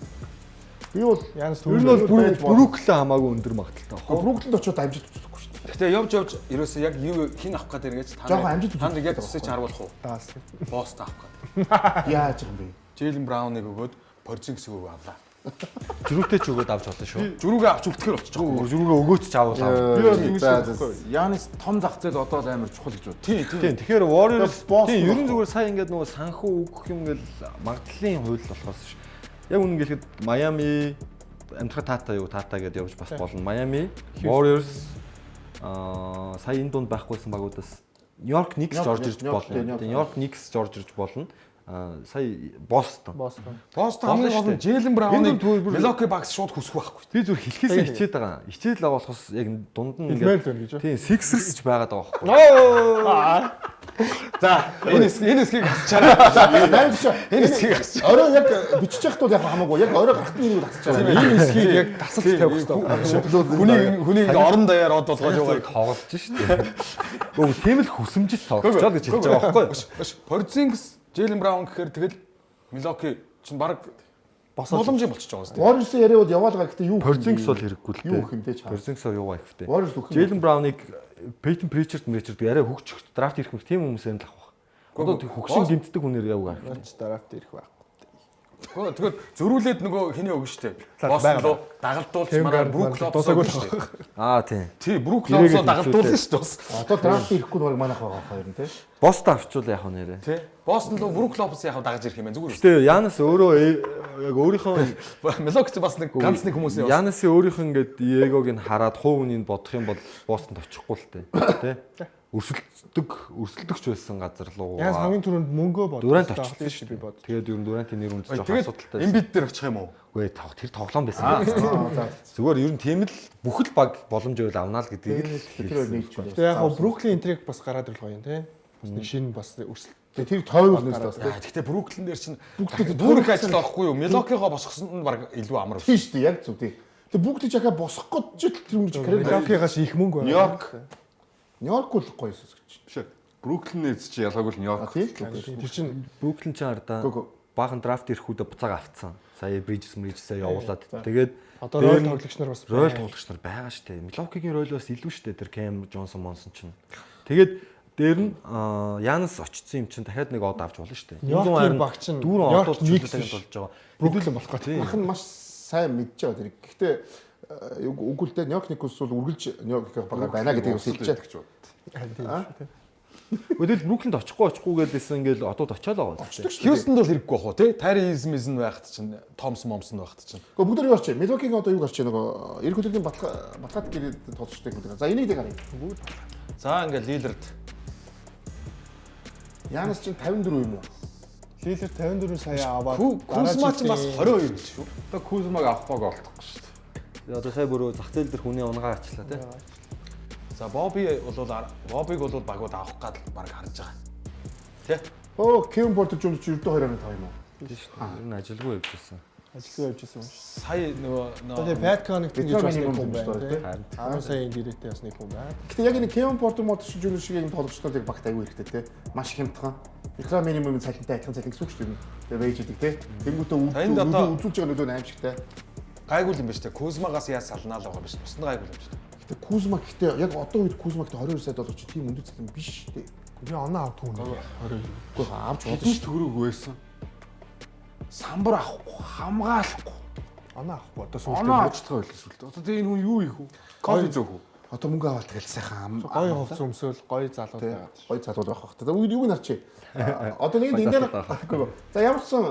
би бол Янас Ер нь бол Brooklyn хамаагүй өндөр магадaltaй баг. Brooklyn-д очиод амжилт үзэхгүй шүү дээ. Гэтэ явж ерөөсөө яг юу хин авах гэдэг ингэж Жохоо амжилт танд яг өсөж харуулах уу? Даас. Бост авах гэдэг. Яаж юм бэ? Jalen Brown-ыг өгөөд Porzingis өгөө авлаа. Жирүүтэй ч өгөөд авч болно шүү. Жүрүүгээ авч үлдэхэр болчихоо. Жирүүгээ өгөөч ч авуулаа. Би бол ингэж бодохгүй. Янас том зах зээл одоо л амар чухал гэж бод. Тийм. Тийм. Тэгэхээр Warriors Boston тийм ерөн зүгээр сая ингээд нөгөө санхүү өгөх юм гэл магадлалын хууль болохоос ш. Яг үнэн гэлэхэд Miami амтрах таата гэдээ явж бас болно. Miami, Warriors сая энэ дунд байхгүйсэн багуудаас New York Knicks орж ирж болно. New York Knicks орж ирж болно. Сая Boston. Бостон хамгийн гол нь Jalen Brown-ыг Milwaukee Bucks шууд хүсэх байхгүй. Би зүгээр хэлхээсээ хичээд байгаа. Хичээл болохоос яг дунд нь Хэлмээр л байна гэж. тийм Sixers ч байгаад байгаа байхгүй. За энэ хэсгийг хасчаарай. Энэ хэсгийг хасчаарай. Орой яг бичиж яхад бол яг хамаагүй. Яг орой гарахт нь нэг тасчих чаа. Энэ хэсгийг яг тасалж тавих хэрэгтэй. Хүний орон даяар од болгож байгаа. Тоглож штеп. Гөө тийм л хүсэмжил тоглож гэж хэлж байгаа байхгүй. Porzingis, Jalen Brown гэхээр тэгэл Milwaukee чинь баг боломжтой болчихж байгаа юм. Warriors яриа бол яваад байгаа. Гэхдээ юу Porzingis бол хэрэггүй л дээ. Юу хэмдэж чаа. Porzingis юу ихтэй. Warriors үхэн. Jalen Brown-ыг Peyton Pritchard арай хөгжих драфт ирэх мөр тийм хүмүүсээр л авах. Одоо хөгшин гимтдэг хүнээр явгаа. Драфт ирэх байх. Тэгээд зөрүүлээд нөгөө хэний өгнө штэ. Бостон руу дагалдуулж манай Brook Lopez штэ. Тийм. Тий, Brook Lopez дагалдуулна штэ бас. Одоо драфт ирэхгүй нэг манайх байгаа хоёр нь тий. Boston авчвал яах вэ нэрэ? Тий. Бостон руу Brook Lopez яг дагаж ирэх юм байна зүгээр. Гэтэ Янас өөрөө яг өөрийнхөө Milwaukee бас нэг ганц нэг хүмүүс юм. Янасын өөрийнх нь ингээд Диегог нь хараад хуу үнийг бодох юм бол Бостонд очихгүй л дээ. Тэ? Өрсөлдөгч байсан газар руу. Янас хамгийн түрүүнд мөнгөө бодсон. Дурант очсон шүү дээ. Тэгээд ер нь Дурантын нэр үнд жоох асуудалтай. Эмбид дээр очих юм уу? Үгүй тэр тоглоом байсан. Зүгээр ер нь тийм л бүх л баг боломж өгөл авнаа л гэдгийг л Тэр нэг ч. Тэгээ яг Brooklyn интриг бас гараад ирэх гоё юм тий. Бас нэг шинэ бас өрсөлт. Тэр тойвол нэс бас. Гэхдээ Brooklyn дээр чинь дүүрэг ажил байхгүй юу? Milwaukee-го босгосон нь баг илүү амар. Тийм шүү дээ. Яг зөв тий. Тэр бүгд жахаа босох гэж тэр юм чи Milwaukee-гаас их мөнгө New York Нью-Йорк бол гоё эсэс гэж. биш. Brooklyn Nets чи ялгаагүй New York. Тийм. Тэр чинь Brooklyn ч ардаа баахан драфт ирэхүүдээ буцаага авцсан. Сая Bridges-ээ явуулаад. Тэгээд одоо роль тоглогч нар бас роль тоглогч нар байгаа шүү дээ. Milwaukee-гийн роль бас илүү шүү дээ. Тэр Cam Johnson Monson чинь. Тэгээд дээр нь Янас очсон юм чинь дахиад нэг од авч болно шүү дээ. Нью-Йоркийн баг чинь дүүрэн одод чөлөөтэй болж байгаа. Brooklyn болох гэдэг. Бах нь маш сайн мэдж байгаа тэр. Гэхдээ үгүй л дээ Нью-Йорк Никс бол үргэлж Нью-Йорк баг байна гэдгийг бас хэлж байгаа. Өдөл Бруклинд очихгүй гэдээсэн ингээл одод очиад байгаа. Хьюстонд бол хэрэггүй бах уу тий? Тайри Измизэн байхад чинь Томс Момсон байхад чинь. Гэхдээ бүгд юу гарч байна? Milwaukee-гийн одоо юу гарч байна нөгөө эрх хөдөлгөөний батгат гэрээд тоглолцдог юм. За энийг дэг харъя. За ингээл Lillard Янас чинь 54 юм уу? Lillard 54 сая аваад Кузма ч бас 22 гэж шүү. Одоо Kuzma-г авахгүй олдохгүй шүү дээ. Одоо сая бүрөө зах зээл дээр хүний унгаа арчлаа тий. За Бобиг бол багууд авах гад баг харж байгаа. Тэ? Кевин Портер Жуниор ч ердөө 2.5 юм уу? Тийм шүү дээ. Ер нь ажилгүй явж байсан. Ажилгүй явж байсан. Сая нөгөө Тэгээ Pat Connaughton гэж бас нэг хүн юм байна шүү тийм. Харин 10 саяын гэрээтэй бас нэг хүн байна. Гэтэ яг энэ Кевин Портер Жуниор шиг юм тоглогчдод багт аягүй хэрэгтэй те. Маш хямдхан. Экран минимум цалинтай адилхан цалин гэсэн үг шүү дээ. Тэгээ вэж идэг те. Тэнгүүтээ үзүүлж байгаа нөлөө аимшигтай. гайгүй юм ба штэ. Кузмагаас яаж салнаа л байгаа юм ба штэ. Бусдаа гайгүй юм штэ. Гэтэ Кузма гэхдээ яг одоо үед Кузма гэхдээ 22 сая доллар чи тийм өндөр цалин биш те. Би оноо авт хүн 22. Үгүй авч болно Хэдэн шүү. төгрөг байсан. Самбар авахгүй, хамгаалахгүй. Оноо авахгүй одоо Оноо сүүлдээ авчихдаг байлаа сүлд. Одоо тэгээ энэ хүн юу ийх вэ? Кофе зөөх үү? Одоо мөнгө аваад тэгэл сайхан гоё хувц өмсөөл гоё залууд байгаа. гой залууд байх бах. Тэгээ юу нарчи. Одоо нэг энд энэ за ямарсан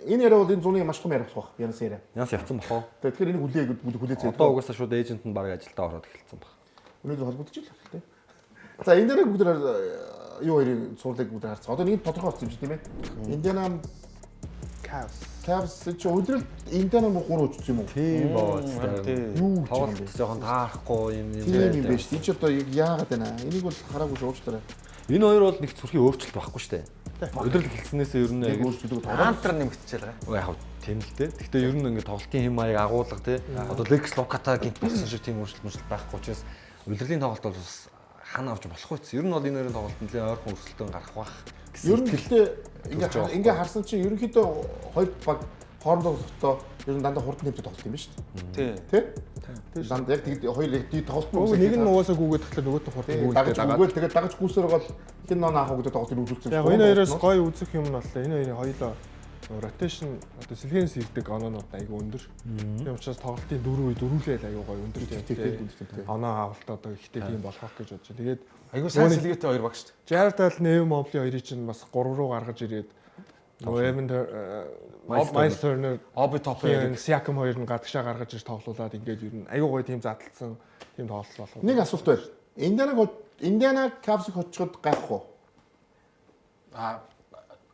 энэ яриа бол энэ зуны маш том яриа болох байх. Янс яриа. Янс явцсан бахоо. Тэгэхээр энийг хүлээцээ. Одоо угаасаа шууд эйжент нь баг ажилдаа ороод эхэлсэн баг. Өнөөдөр холбогдож л байна тий. За энэ дээр бүгд юу хоёрын цуурлыг бүгд харцгаа. Одоо нэг тодорхой болсон юм чи тийм ээ. Индиана Cavs чи өдрөл Индиана муу 3 үчсэн юм уу? Тийм боо. Юу Тоглолт жоохон таарахгүй юм тийм юм биш. Энд ч одоо яагаад байна? Энийг бол хараагүй шуурчлаарай. Энэ хоёр бол нэг зүрхийн өөрчлөлт байхгүй шүү дээ. Өдрөл эхэлснээс ер нь Яг яг өөрчлөлтөд Антер нэмэгдчихэл байгаа. яг тийм л дээ. Гэхдээ ер нь ингээд тоглолтын хэм маяг агуулга тий. Одоо Lex Locata гинт болсон шиг тийм өөрчлөлт байхгүй учраас удирдлагын тоглолт бол бас хана авч болох байсан. Ер нь бол энэ хоёрын тоглолтод нэлээд ойрхон өрсөлдөөн гарах бах. Ер нь гэхдээ ингээ харсан чинь ерөнхийдөө хоёр баг хоорондоо тоглохдоо ер нь дандаа хурд нэмж тоглолт юм байна шүү дээ. Тий. Тэ? Дандаа яг тэгээд хоёр яг дий тоглолт Нөгөө нэг нь угаасаа гүгээд тэгэхээр нөгөөт нь хурд дагаж гүгээд үгүй тэгээд дагаж гүйсээр гол хин нон аах гэдэг тоглолтыг үзүүлсэн. Яг энэ хоёроос гоё үзэх юм нь боллоо. Энэ хоёрын хоёулаа rotation одоо сэлгэнс ирдэг оноонууд айгүй өндөр. Тийм учраас тоглолтын дөрвөлээ айгүй гоё өндөр тийм. Оноо авалт одоо ихтэй тийм болох гэж бодож байна. Тэгээд Айгуу сайн сэлгээтэй хоёр баг штэ. Jared Allen, Evan Mobley хоёрыг чинь бас 3 руу гаргаж ирээд нөгөө Evan Miles Turner, Obi Toppin Siakam хоёр нь гадагшаа гаргаж ирж тоглуулад ингээд ер нь айгүй гоё тийм задлсан тийм тоглолт болох. Нэг асуулт байна. Индиана Cavs-ыг хоцчод гайх уу?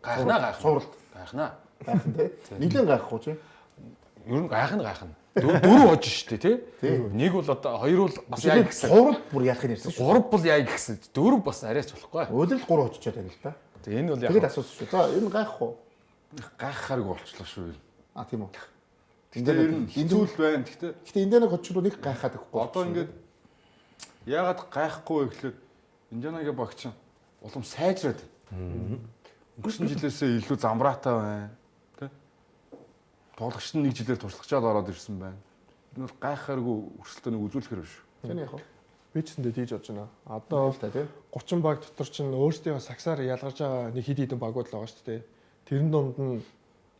гайхнаа. Цувралт. Гайхнаа. Гайхан тий. Нилээн гайх уу чи? Ер нь гайхна. Дөрөв хож штэ тий. Нэг бол одоо хоёр бол бас яа гэсэн. Цуврал бүр яах юм ярьсан шүү. Гурав бол яа гэсэн. Дөрөв бас арайч болохгүй. Өдөрт 3 очичоод байна л та. Тэгээ энэ бол яг Тэгээд асуусан шүү. За энэ гайх уу? Гайхахааргүй болчлоо шүү. Тийм үү. Тэгээ ер нь хэцүүл байна. Гэхдээ Индиана хоцчод нэг гайхаад байхгүй. Одоо ингээд яагаад гайхгүй вэ гэхэлээ Индианагийн багч улам сайжраад. Өнгөрсөн жилээсээ илүү замбраатай байна. Тэ? Тоглогч нь нэг жилээр туршлагачаад ороод ирсэн байна. Энэ бол гайхааргүй өрсөлдөөнийг үзүүлэхэр биш. Тэний яах вэ? Би ч тэндээ тийж бодож байна. Одоо тий. 30 баг дотор чинь өөрсдийнхөө сагсаар ялгаж байгаа нэг хэд хэдэн багууд л байгаа шүү дээ. Тэрэн дунд нь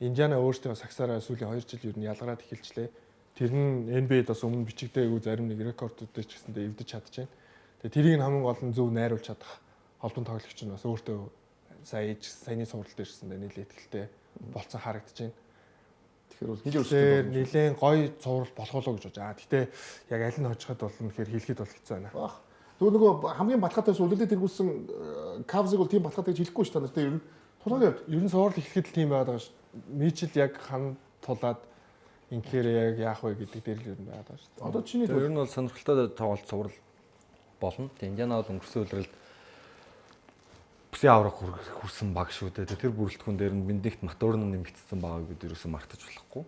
Индиана өөрсдийнхөө сагсаараа сүүлийн 2 жил ер нь ялгараад эхэлчлээ. Тэр нь NBA-д бас өмнө бичигдээгүй зарим нэг рекордуудтай ч гэсэндээ эвдэж чадчихээн. Тэгээ тэрийг нь хамгийн гол нь зөв найруулж чадах холбон тоглогч нь бас өөртөө саяны сургалт ирсэн дээ нэлээд ихтэй болцсон харагдаж байна. Тэгэхээр бол нэлээд гоё цуврал болох болоо гэж бодож. Гэтэ яг аль нь хожиход болно гэхээр хэлэхэд бол хэцүү байна. Бах. Тэгвэл нөгөө хамгийн батгатайс үлдэлтэй тэргүүлсэн Cavs-ыг бол тийм батгатай гэж хэлэхгүй шүү дээ. Ер нь тулаагийн хувьд ер нь цуврал эхлэхэд л тийм байгаад байгаа шүү. Мичл яг хан тулаад инхээр яг яах вэ гэдэг дээр л ер нь байгаад байгаа шүү. одоо чиний Ер нь бол сонирхолтой тоглолт цуврал болно. Тэг Индиана бол өнгөрсөн үлрэлд бүсийн авраг хүрсэн баг шүү дээ. Тэр бүрэлдэхүүн дээр нь бинтэгт матур нь нэмэгдсэн байгаа гэдэг юусэн мартаж болохгүй.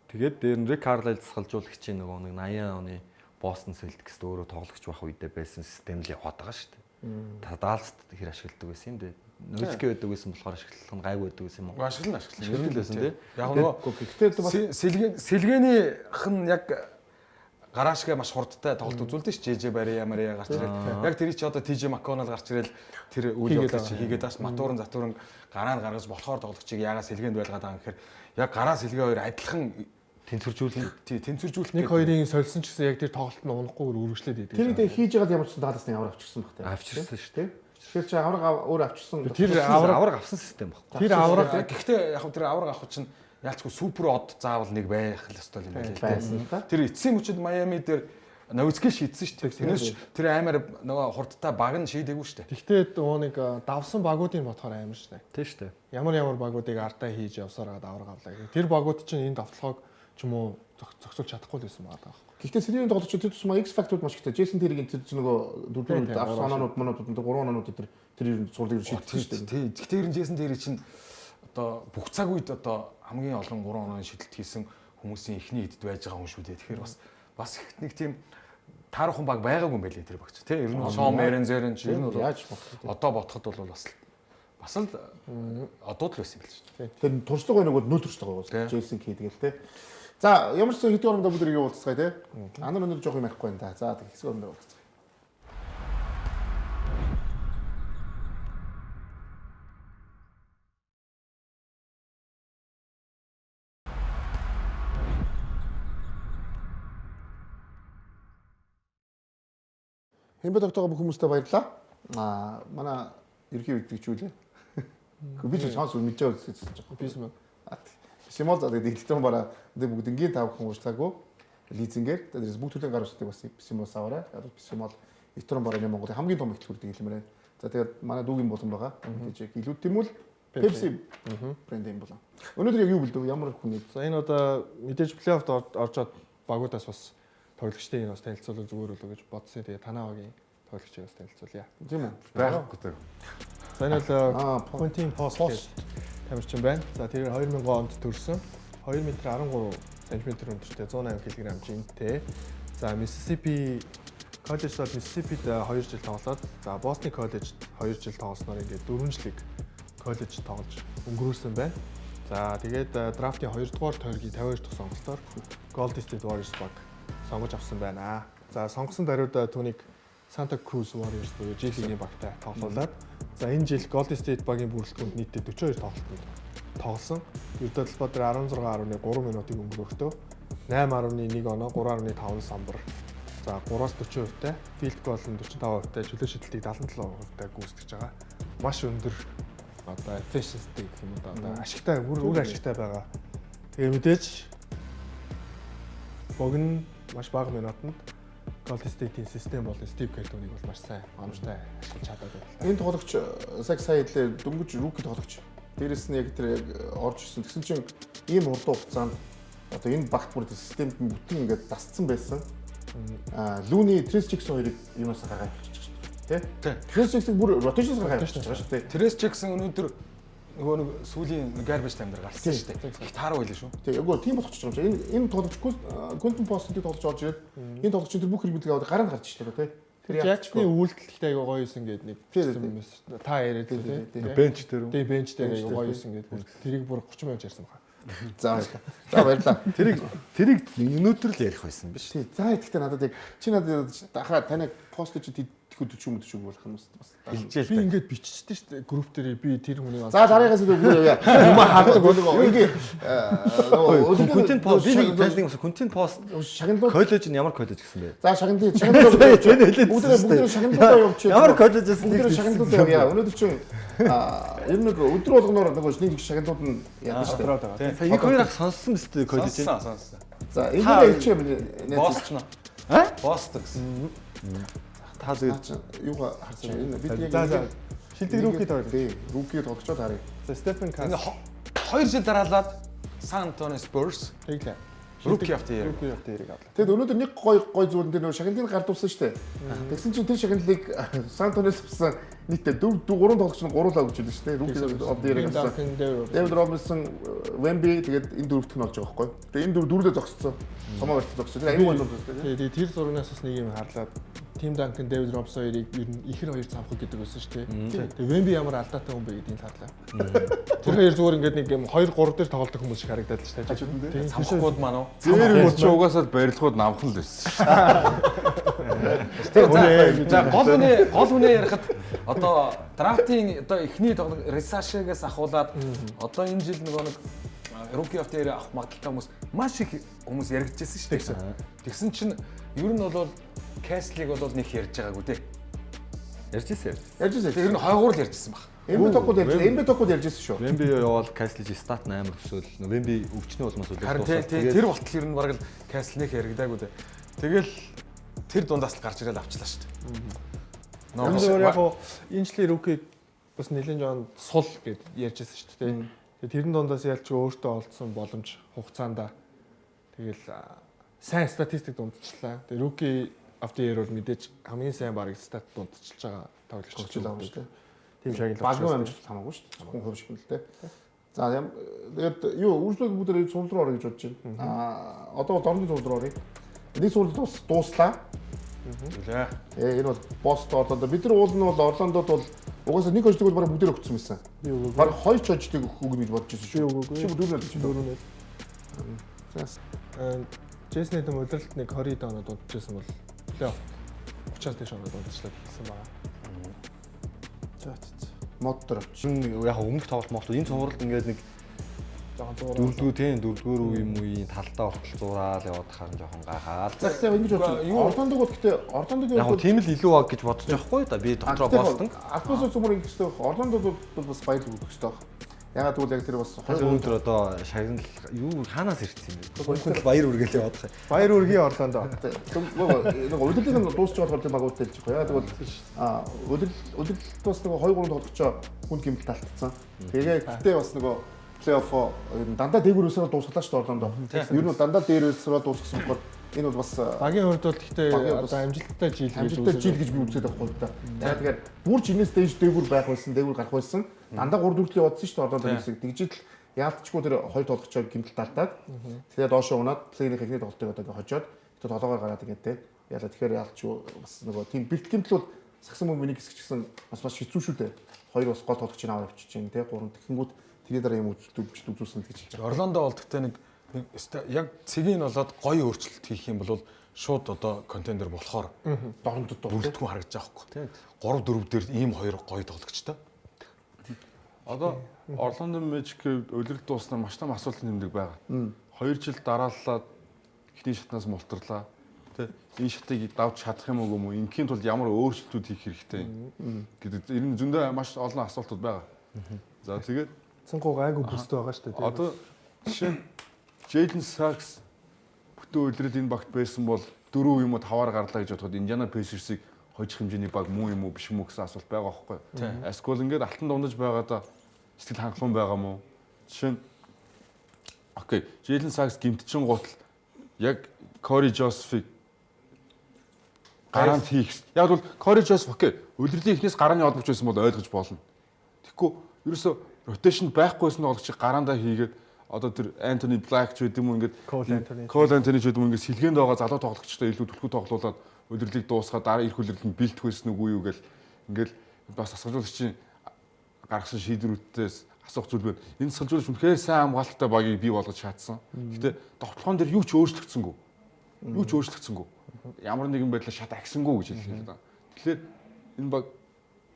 Тэгээд дээр нь Рик Карлайл засгалжуулагчийн нөгөө нэг 80 оны Бостон Селтикс өөрөө тоглогч байх үедээ байсан систем л яваад байгаа шүү дээ. Даллст хэр ашигладаг байсан юм бэ? Нөөцгөө байдаг байсан болохоор ашиглах нь гайгүй байдаг байсан юм уу? ашиглана. Ер нь л байсан тий. Яг нөгөө гэхдээ бас сэлгэнийх нь яг гараашгаа маш хурдтай тоглолт үзүүлдэг ш. JJ Barry Maria гарч ирэл. Яг тэр чи одоо TJ McConnell гарч ирэл тэр үйл явдлыг чи хийгээд бас матуурын затуурын гараа нь гаргаж болохоор тоглогчийг яагаад сэлгээнд байлгаад байгаа юм гэхээр яг гараа сэлгээ хоёр адилхан тэнцвэржүүлэх нэг хоёрын сольсон ч гэсэн яг тэр тоглолт нь унахгүй үргэлжлээд идэв. тэр дэ хийж байгаад ямар ч даалгасны авраг авчихсан баг таа. Авчирсан шүү дээ. Тэгэхээр чи авраг өөр авчихсан. Тэр Авраг авсан систем баг. тэр авраг гэхдээ яг тэр авраг авах чинь яалчгүй супер од заавал нэг байх л ёстой юм байна л да. Тэр эцсийн мөчөд Майами дээр Новицкий шийдсэн шүү дээ. Тэрнээс тэр аймаар нөгөө хурдтай баг нь шийдээгүй шүү дээ. Гэхдээ нөгөө нэг давсан багуудын бодохоор амар шнэ. Тийм шүү дээ. Ямар багуудыг ардаа хийж явсараад авраг авлаа. Тэр багууд чинь энэ давталгааг ч юм уу зохицуулж чадахгүй л байсан байгаа. Гэхдээ сэрийн тоглогч тэр тусмаа X factor-д маш ихтэй. Джейсон Тэргийн тэр нөгөө дөрвөн авсан оноонууд манууд 3 оноонууд тэр тэр ер нь сурлыг шийдсэн шүү дээ. Тий. Гэхдээ ер нь Джейсон Терри чинь одоо бүх цаг үед одоо хамгийн олон 3 оноо шидэлт хийсэн хүмүүсийн эхний хэдэд байж байгаа хүн шүү дээ. Тэгэхээр бас их нэг тийм таархан баг байгаагүй юм байлээ тэр багч. Тий. Ер нь Шон Мэрен Зерен ч ер нь яаж болох вэ? одоо бодоход бол бас л одоо л байсан юм байна шүү дээ. Тэр туршлага байныг бол нөл туршлага байгаа. Джейсон Кей тэгэл те. За ямар ч хэдэн орондоо бүгд юу уулзцгаая те. Анар өнөр жоох юм ярихгүй байна да. За тэг хэсэг орондоо уулзцгаая. Хэмбэ тогтоогоо бүх хүмүүстээ баярлалаа. Манай ерхий үдгчүүлээ. Би ч сонс мэдж байгаа үзсэн чинь. Бисмол. Бисмол за тэгээд эдгээр бараа бүгднгийн 5 хүн уучлаагүй. Лизингээр тэгээд бүгд төлөв гар устдыг бас бисмолс аваарай. Бисмол электрон барааны Монголын хамгийн том ихтлүүрдэг хэлмээр байна. За тэгээд манай дүүгийн болон байгаа. Тэгэж илүү тийм үл Pepsi брэнд юм болоо. Өнөөдөр яг юу бэлдв? Ямар хүн? За энэ одоо мэдээж плей-оффд оржоод багуудаас бас тоглогчдын бас танилцуулах зүгээр үлээ гэж бодсон. Тэгээ Танавагийн тоглогчийг бас танилцуулъя. Тийм үү? байхгүй тэр. За энэ бол Quentin Post тамирчин байна. За тэр 2000 онд төрсөн. 2 м 13 см өндөртэй 180 кг жинтэй. За Mississippi коллеж бол Mississippi-д 2 жил тоглоод, за Boston College 2 жил тоглосноор ингээд 4 жилиг коллеж тоглож өнгөрүүлсэн байна. За тэгээд драфтын 2 дугаар тойргийн 52 дахь сонголтоор Golden State Warriors баг сонгож авсан байна. За сонгосон даруйд түүнийг Santa Cruz Warriors буюу J-лигийн багтай тоглуулад, за энэ жил Golden State багийн бүрэлдэхүүнд нийтдээ 42 тоглолтод тоглосон. Ердөө талбар 16.1 3 минутыг өнгөрөөхдөө 8.1 оноо, 3.5 самбар. За 3-аас 40%-тай, field goal нь 45%-тай, чөлөө шидэлтийг 77%-тай гүйцэтгэж байгаа. Маш өндөр одоо efficiency гэх юм уу одоо ашигтай үр ашигтай байгаа. Тэгээ мэдээж богино маш бага минутанд Golden State-ийн систем болон Steve Kerr-ийг бол маш сайн онцтой ашиглаж чадаад байна. Энэ тоглогч сая хэлээ дөнгөж рүүки тоглогч. Дээрээс нь яг тэр орж ирсэн. Тэгсэн чинь ийм хурдан хугацаанд одоо энэ багт бүр системд нь бүтэн ингээд дасцсан байсан. Лүний Трес Джексон хоёрыг юунаас гаргаад авчихсан тий. Трес Джексон бүр ротейшнээс гаргаад авчихсан шүү дээ. Трес Джексон өнөөдөр нөгөө нэг сүүлийн garbage time дээр гарсан шүү дээ. Их тааруу байлаа шүү. Тий, өгөө тийм болчихж байгаа юм чинь. Энэ тоглогч Quentin Post-ийг тоглож орж ирээд энэ тоглогч тэр бүх хэрэглэгээ аваад гаранд гарч ирсэн тий. Тэр Jack-ны үйлдэл ихтэй аяга гоё юусэн гээд нэг та яриад тий. Бенч дээр. Тий, бенч дээр аяга гоё юусэн гээд тэрийг бүр 30 минут ярьсан байна. За баярлалаа. Тэрийг өнөөдөр л ярих байсан биш. Тий. За тэгэхдээ надад яг чи надад дахиад таныг пост чи тэтгэв ч юм болох юм бас. Би ингээд биччихсэн шүү дээ. Групп дээр би тэр хүнийг За дараагаас өгөө яваа. Юм хардаг болоо. Ингээ Quentin Post би нэг танилцсан юм. Quentin Post шагналуу коллеж нь ямар коллеж гэсэн бэ? За бүгд шагналуу явууч. Ямар коллеж гэсэн бүгд шагналуу яваа. Өнөөдөр чинь ер нь өдөр болгоноор нэг шагналууд нь яадаг шүү дээ. Тэгээ их хоёр ах сонссон биз дээ коллеж нь. Сонссон. За энэ хэлчих юм. Пост нь. Пост гэсэн. Та тэгээд юугаа харж байна. Бид яг за шилдэг рүүки тоглож. Тий, рүүки тоглочод харъя. За Stephen Curry 2 жил дараалаад San Antonio Spurs тэглээ. Rookie of the Year. Rookie of the Year авлаа. Тэгэд өнөөдөр нэг гой зүйл дээр нөө шагналыг гардуулсан шүү дээ. Тэгсэн чинь тэр шагналыг Сантонес авсан нийтдээ 3 тоглогч нь гуруулаа гэж хэлсэн шүү дээ. Rookie of the Year гэсэн. David Robinson, Wemby тэгээд энэ дөрөвт нь болж байгаа байхгүй. Тэгээд энэ дөрвөлөө зогсцсон. Сомоо барьц зогссон. Тэгээд аюул болж байна. Тэгээд тэр зургаас бас нэг юм харлаад Tim Duncan, David Robinson хоёрыг ер нь ихэр хоёр цамхаг гэдэг байсан шүү дээ. Тэгээд Wemby ямар алдаатай хүн бэ гэдгийг харлаа. Тэр хоёр зүгээр ингээд нэг юм 2 3 дээр тоглолт хүмүүс шиг харагдаад л шүү дээ. Цамхгууд маань уу? Зээр нь ч угаасаа барилгууд намхан л байсан шүү. За гол үнэ ярихад одоо драфтын одоо эхний тоглолт Ресашигаас ахуулаад одоо энэ жил нэг Rookie of the Year авах магадaltaй хүмүүс маш их хүмүүс яригдчихсэн шүү дээ. Тэгсэн чинь ер нь бол Castle-ыг бол нэг ярьж байгаагүй дээ. Ярьжсэн. Тэр нь хойгуур л ярьжсэн баг. Эмбэ токод ярьжсэн шүү. Wemby явал Castle-ийн стат 8 өсөөл. Wemby өвчнөө болмоос үлээ дуусаад. Тэр болтол ер нь бараг л Castle-ийг яригдаагүй дээ. Тэгэл тэр дундаас л гарч ирэл авчлаа шүү дээ. Нөө яг энэ жилийн rookie бас нэлээд жоон сул гэд ярьжсэн шүү дээ. Тэгээ тэрэн дундаас ялч өөртөө олдсон боломж хугацаанд тэгэл сайн статистик дундчлаа. Тэгээ rookie of the year бол мэдээж хамгийн сайн бараг стат дундчилж байгаа тоглогч байгаа шүү дээ. тийм шагнал багийн амжилт хамаагүй шүү дээ. Хүн хувь шиг л дээ. За тэгээд юу үргэлжлүүлээд бүгдээ сурал руу орё гэж бодож байна. Одоо дорны сурал руу орё. Нэг сурал дууслаа. Үлээ. Энэ бол Бостон Орландо. Бид нар уул нь бол Орландод бол угаасаа нэг хождыг бол бараг бүгдээр өгсөн байсан. Би үгүй. Бараг хоёр ч хождыг өгнө гэж бодож байсан шүү. Үгүй. Чи дөрөв л Дөрөв. Джейсны дэм удирдалт нэг 20 донод дуудажсэн бол плей-офф 30-аас дээш оноод дуудчихлаа гэсэн байна. За. Мод дээр очив. Яг өмнөх тоглолт моглоо энэ цувралд ингээд нэг Жоохон дөрөвдүгээр үе юм уу талдаа ортол зураал яваад харин жоохон гайхаад. За тэгэхээр ингэж бодож байна. Орландог бол гэхдээ Орландогийн Яг тийм л илүү баг гэж бодож байхгүй да би дотроо Бостон. Албасаа цөмөр ингэхдээ Орландод бол бас баярлах өгөх хэрэгтэй байна. Ягаад гэвэл яг тэр бас Өнөөдөр одоо шагнал юу хаанаас ирсэн юм бэ? Гонхол баяр үргэлээ яваад байгаа. Баяр үргийн Орландо. нэг удирдлыг нь дуусч байгаа болохоор тийм багуудтай хэлж байгаа. Ягаад гэвэл удирдалт бас нэг 2-3 тоглогчоо хүн гэмтэл талтцсан. Тэгээ гэхдээ бас нөгөө плей-офф дандаа дээгүүрээсээ дуусгалаа шүү дээ Орландо. Ер нь дандаа дээрээсээ дуусгасан болохоор энэ бол бас Багийн хувьд бол гэхдээ одоо амжилттай жил гэж би үзээд байгаа юм да. Тэгэхээр бүр ч энэс дэж дээгүүр байх байсан, дээгүүр гарах байсан. Дандаа 3-4 яваадсан шүү дээ Орландо хэсэг. Тэгжил яалтчгүй тэр хоёр тоглогчоо гэмтэл талтаад тэгээ доошоо унаад плейнийх ихний тоглолтыг одоо хожоод тэр толгойгоор гараад ингээд те. Яла тэгэхээр яалтчгүй бас нөгөө тийм бэлт гэмтлүүд сагсан мөнгөний хэсэг ч гэсэн бас хэцүү шүү дээ. Хоёр бас гол тоглогчийг аваад авчиж чинь те. Гурав тэгэнгүүт тэрний дараа юм үзүүлсэн гэж хэлж байгаа. Орландо бол гэхдээ нэг яг цэгийн болоод гоё өөрчлөлт хийх юм бол шууд одоо контендер болохоор дорнод бүрддэхүүн харагдаж байгаа байхгүй. 3-4 дээр ийм хоёр гоё тоглогчтой. Одоо Орландо Мэжикийн улиралд дууснаар маш том асуулт нэмдэг байгаа. 2 жил дарааллаад эхний шатнаас мултарлаа. Тэ энэ шатыг давж чадах юм уу? Инхийн тулд ямар өөрчлөлтүүд хийх хэрэгтэй гэдэг ер нь зөндөө маш олон асуултууд байгаа. За тэгээд цэнгуу гайгүй бүстэй байгаа шүү дээ. одоо жишээ нь Jalen Suggs бүтэн улирал энэ багт байсан бол 4 юм уу 5-аар гарлаа гэж бодоход Indiana Pacers-ыг хожих хэмжээний баг муу юм уу биш юм уу гэсэн асуулт байгаа байхгүй юу? Эсвэл ингээд алтан дундаж байгаадаа сэтгэл хангалуун байгаа мó? Жишээ нь окей, Jalen Suggs гимтчин гутал яг Corey Joseph-ыг гарант хийх. Яг бол Corey Joseph окей, улирлын эхнээс гарааны олбогч байсан бол ойлгож болно. Тэгэхгүй ерөөсө ротейшн байхгүйсэн олгочийг гараандаа хийгээд одоо тэр Anthony Black ч гэдэг юм ингээд Cole Anthony ч гэдэг юм ингээд сэлгээнд байгаа залуу тоглогчтой илүү түлхүү тоглуулад удирлыг дуусгаад дараа ирэх удирлыг бэлтгэх байсан үгүй юу гэл ингээд бас асгалжуулагчийн гаргасан шийдвэрүүдээс асуух зүйл байна. Энэ асгалжуулагч үнэхээр сайн хамгаалалттай багийг бий болгож чадсан. Гэтэ тоглоом дээр юу ч өөрчлөгдсөнгүй. Юу ч өөрчлөгдсөнгүй. Ямар нэгэн байдлаар шат агсангүй гэж хэлэх юм да. Тэгэхээр энэ баг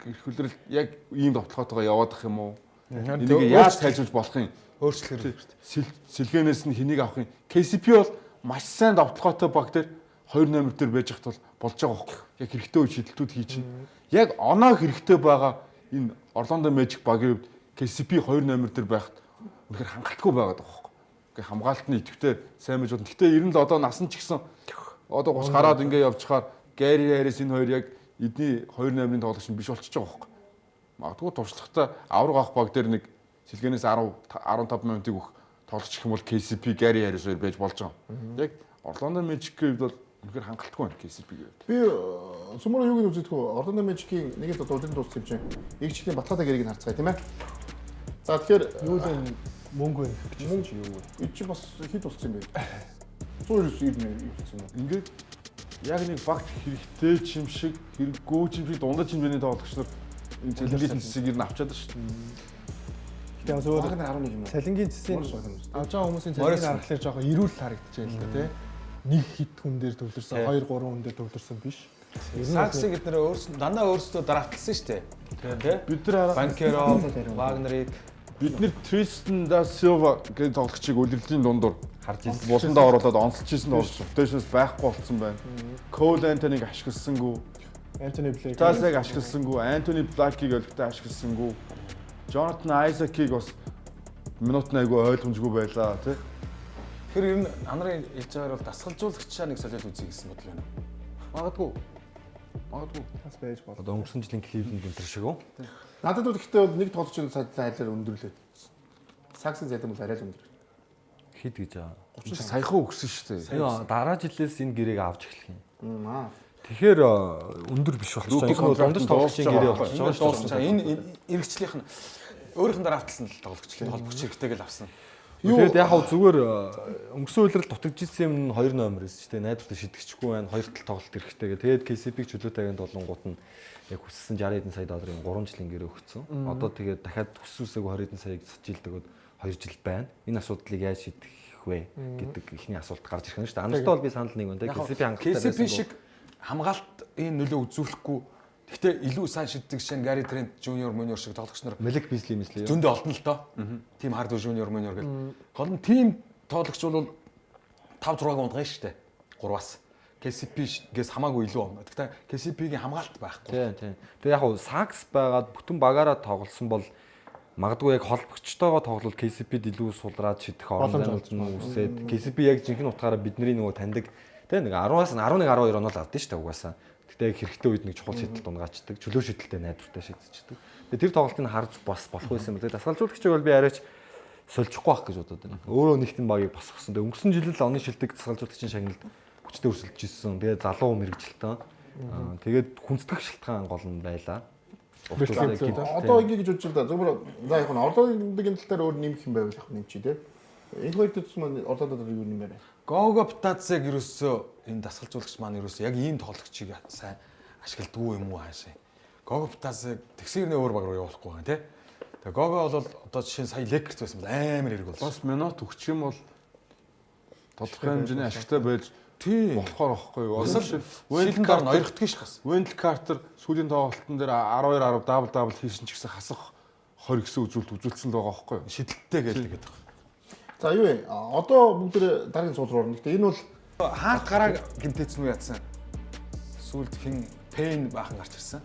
ирэх удирал яг ийм тоглоотойгоо яваад ах юм уу? Энийг яаж тайлбарлаж болох юм? Өөрчлөх хэрэгтэй. Сэлгээнээс нь хэнийг авах юм? KCP бол маш сайн давталгаатай баг дээр 2 номер дээр байж хат бол болж байгаа байхгүй. Яг хэрэгтэй үе шийдэлтүүд хий чинь. Яг оноо хэрэгтэй байгаа энэ Орландо Мэжик багийн хувьд KCP 2 номер дээр байхад үнэхээр хангалтгүй байгаад байгаа байхгүй. Ингээ хамгаалалт нь идэвхтэй сайн байж болно. Гэтэ ер нь л одоо насан ч гэсэн одоо 30 гараад ингээ явж чахаар Gary Harris энэ хоёр яг эдний 2 номерын тоглогч биш болчихж байгаа байхгүй. Магадгүй туршлагатай авраг авах баг дээр нэг сэлгээнээс 10-15 минутыг өгөх тоглож их юм бол KCP Gary Harris хоёр байж болж байгаа. Яг Орландо Мэжикийн хувьд бол үнэхээр хангалтгүй байна KCP-гээ. Би цөмөр юуг нь үзэх вэ? Орландо Мэжикийн нэг л одоо удирдлагын дууссан юм чинь. Игчлийн Батхатай гэрийг нь харцгаая тийм ээ. За тэгэхээр юу л мөнгө вэ гэж чи юу вэ? Эд чи бас хэд болсон юм бэ? 190 болсон юм. Ингээд яг нэг багт хэрэгтэй юм шиг хэрэггүй юм шиг дундаж хэмжээний тоглогч нар энэ цэлэнгийн цэсийг ер нь авчаад шүү дээ. Тэгээ бас өөр Баг нар 11 юм. цалингийн цэсийн авч байгаа хүмүүсийн цалингийн харахаар жоохон эрүүл харагдчихээн л да тий. Нэг хит хүн дээр төвлөрсөн, 2-3 хүн дээр төвлөрсөн биш. Саксыг эднэр өөрсдөө дандаа өөрсдөө драфтлсан шүү дээ. Тий. Бид нар Банкеро, Вагнерыг бид нэр Tristan da Silva гэдэг тоглогчийг улирлын дундуур Харж ирсэн. буландаа оруулаад онцолж ирсэн тоглогч rotations байхгүй болсон байна. Cole Anthony-г ашигласангүй. Anthony Black. Тазыг ашигласангүй, Anthony Black-ийг өлтөй ашигласангүй. Jonathan Isaac-ийг бас минут найгуу ойлгомжгүй байлаа тий. тэр ер нь анарын хэлж байгаагаар бол дасгалжуулагчаа нэг солиод үзье гэсэн бодол байна. Магадгүй Бас байж болно. Одоо өнгөрсөн жилийн Cleveland энэ шиг үү? Надад бол гэхдээ нэг тоглогчийн цалин өндөрлөө. Саксын цалин бол арай л өндөр. Хэд гэж аа. 30 саяхан өгсөн шүү дээ. Сая дараа жилээс энэ гэрээг авч эхлэх юм. Тэгэхээр өндөр биш болох Рүүки чинь энэ контракт дундаж тоглогчийн гэрээ болж байгаа шүү Дууссан цаа энэ эргчлийнх нь өөрийнх нь дараа авталсан л тоглогчлын холбогч хэрэгтэйг л авсан. Тэгээд яг хав зүгээр өнгөрсөн үеэр дутагдчихсан юм 2 номер эс ч тийм найдвартай шидэгчгүй байна. 2 тал тоглолт эрэхтэйгээ. Тэгээд KCP-г чөлөөтэйгэнд болонгууд нь яг хүссэн 60 эдэн сая долларын 3 жилийн гэрээ өгсөн. Одоо тэгээд дахиад хүссүүсэйг 20 эдэн саяг цэцжилдэг 2 жил байна. Энэ асуудлыг яаж шийдэх вэ гэдэг ихний асуулт гарч ирэх нь шүү дээ. Анхтай бол би санал нэг байна. KCP хангалттай байсан. KCP шиг хамгаалтын нөлөө үзүүлэхгүй. Гэхдээ илүү сайн шийддэг жишээ нь Gary Trent Junior Junior шиг тоглогч нар Мэлэг Бизли мэслээ. зөндөө олно л доо. Тим Hardaway Junior Junior гэл. Гол нь тим тоглогч бол 5-6 ундган шүү дээ. 3-аас. KCP-гээс хамаагүй илүү байна. Гэхдээ KCP-гийн хамгаалт байхгүй. Тийм. Тэгээ яг хав Сакс байгаад бүтэн багаараа тоглосон бол магадгүй яг холбогчтойгоо тоглол KCP-д илүү сулраад шидэх оромжууд нь үсээд KCP яг жинхэнэ утгаараа бидний нөгөө таньдаг тийм нэг 10-аас 11 12 оноо л авдсан шүү дээ угаасаа. Гэтэ яг хэрэгтэй үед нэг чухал шийдэл дунгаачдаг, чөлөө шийдэлтэй найдвартай шийдчихдэг. Тэгээ тэр тоглолтыг харж бас болох байсан юм байна. Дасгалжуулагчийг бол би арайч сольчихгүй байх гэж бодод байна. Өөрөө нэгтэн багийг босгосон. Тэгээ өнгөрсөн жилд оны шилдэг дасгалжуулагчийн шагналд хүчтэй өрсөлдөж ирсэн. Тэгээ залуу мэрэгжилтэн. Тэгээд хүндэтгэх шалтгаан гол нь байлаа. Одоо ингэ гэж бодож байна. Зөвхөн за яг нь Орландогийн тал дээр өөр нэмэх юм байвал яг нэмчий те. Энэ хоёр төс маань Орландо дээр юу нэмээр байна? Гого Птацэг ерөөсөө энэ дасгалжуулагч маань ерөөсөө яг ийм тоглогчийг сайн ашигладгүй юм уу хаашаа. Гого Птацэг тэгсэрний өөр баг руу явуулахгүй байгаа тий. Тэгээ Гого бол одоо жишээ нь сая Лекерт байсан бол амар хэрэг болсон. Бас минут өгчих юм бол тодорхой хэмжээний ашигтай байж тий болохоор байхгүй юу? Wendell Carter ноёрхдгийг ш хас. Wendell Carter сүүлийн тоглолтын дээр 12 10 дабл хийсэн ч гэсэн хасах 20 гэсэн үзүүлэлтсэн л байгаа байхгүй юу? Шидэлттэй гэдэг байгаа. За юу вэ? Одоо бүгд дараагийн суул руу орно. Гэтэ энэ бол хаалт гараа гимтээцэн үү ятсан. Сүүлд хин Пейн баахан гарч ирсэн.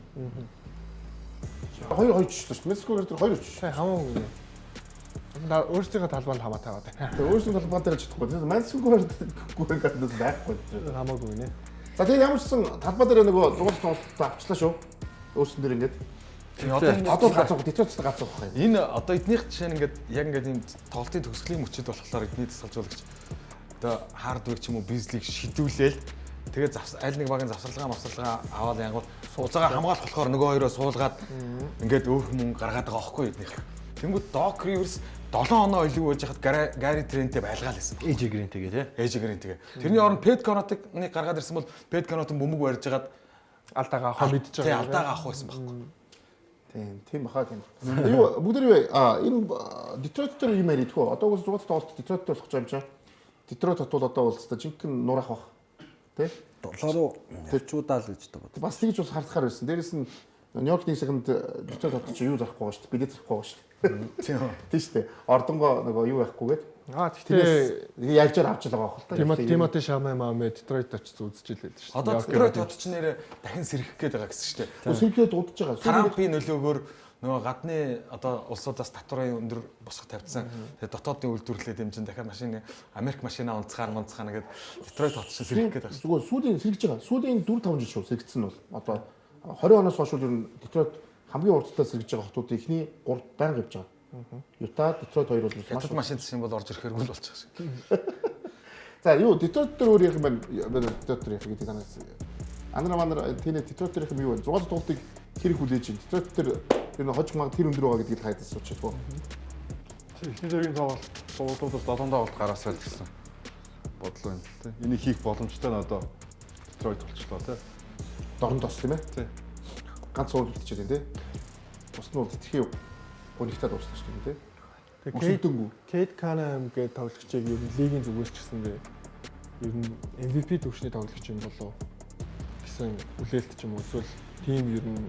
Хоёр ч шүү дээ. Мессикоор тэр хоёр ч. Сайн хамаагүй. Өөрсдийнхөө талбайд хамаатай байгаа. Тэгээ өөрсдийн талбай дээр чадахгүй. Мессикоор гүрэнгэд байхгүй. Хамаагүй нэ. За тэгээ ямар ч сан талбай дээр нөгөө зугаалт тоглолтоо авчлаа шүү. Өөрсдөн дээр ингээд. Одоо гацуух, Детройт гацуух байх юм. Энэ одоо эднийх жишээ нь ингээд яг ингээд ийм тоглолтын төгсгөлийн мөчөд болохоор эдний тасгалжуулагч одоо Hardaway ч юм уу Beasley-г шидүүлээл тэгээд аль нэг багийн завсарлага аваад янгууд сууцаагаа хамгаалах болохоор нөгөө хоёроо суулгаад ингээд өөх мөнгө гаргаад байгаа байхгүй эднийх. Тэнгүүд Doc Rivers 7 оноо илүү байж хахад Gary Trent-тэй байлгаал байсан. AJ Green-тэйгээ тий. AJ Green-тэйгээ. Тэрний оронд Pat Connaughton-ыг гаргаад ирсэн бол Pat Connaughton бөмбөг барьж хагаад алдаага авах мэдж байгаа. Тий, алдаага авах байсан байхгүй. Тийм баха тийм. Юу бүгд юу вэ? Энэ Детройт дээр юм ярих вэ? Одоо үгүй зугаалт тоглолт Детройт дээр болох юм чинь. Детройт хотод одоо бол зөв жинхэнэ нураах бах. Тэ? 7-40-удаа л гэж байгаа. Бас тэгж бас хардахаар байсан. Дээрээс нь Нью-Йорк Никсэнд Детройт хотод чи юу зарахгүй байгаа шүү дээ. Бидээ зарахгүй байгаа шүү дээ. Тийм шүү дээ. Ордонгоо нөгөө юу байхгүйгээд. Тэгтээ ялжаар авч л байгаа хэл та. Тимоти Шамамэ Детройт очиж үзчихлээ шүү дээ. Одоо Детройт хот ч нэрээ дахин сэргэх гээд байгаа гэсэн шүү дээ. Сэргэлээд удаж байгаа. Трампын нөлөөгөөр нөгөө гадны одоо улсуудаас татварын өндөр босгох тавьдсан. Тэгээ дотоодын үйлдвэрлэлээ дэмжин дахиад машин Америк машина унцгаар гэдэг Детройт хот ч сэргэх гээд байгаа шүү. Зүгээр сүүлийн сэргэж байгаа. Сүүлийн 4-5 жил шүү сэргэгдсэн бол одоо 20 оноос хойш ер нь Детройт хамгийн урдтай сэргэж байгаа хотуудын эхний 3 байнга явж байгаа. Юта Детройт хоёр бол хятад машин зэсийн бол орж ирэхэргүй л болчих шиг. За юу Детройт дээр өөр юм байна. Детройт дээр яг гэдэг танаас Андраа тэний Детройт дээр юм юу вэ? Зугаалт тоглолтыг хэр их хүлээж чинь Детройт дээр ер нь хожиг мага тэр өндөр байгаа гэдгийг хайдас суучдаг. Эхний зэргийн тоглолтуудаас 7 тоглолт гараасаа л гэсэн бодлоо юм тий. Энийг хийх боломжтой нь одоо Детройт болчихлоо тий. Дорн тос тийм ээ. Тий. Ганц суулт чиглэн тий. Бус нь бол тэтгэхийн гонигтай дуусна шүү дээ тий. Тэгээ Кейт Канам гэдэг тоглогчийг ер нь лигийн зүгээс ч гэсэн ер нь MVP төвчний тоглогч юм болов гэсэн хүлээлт ч юм уу эсвэл тим ер нь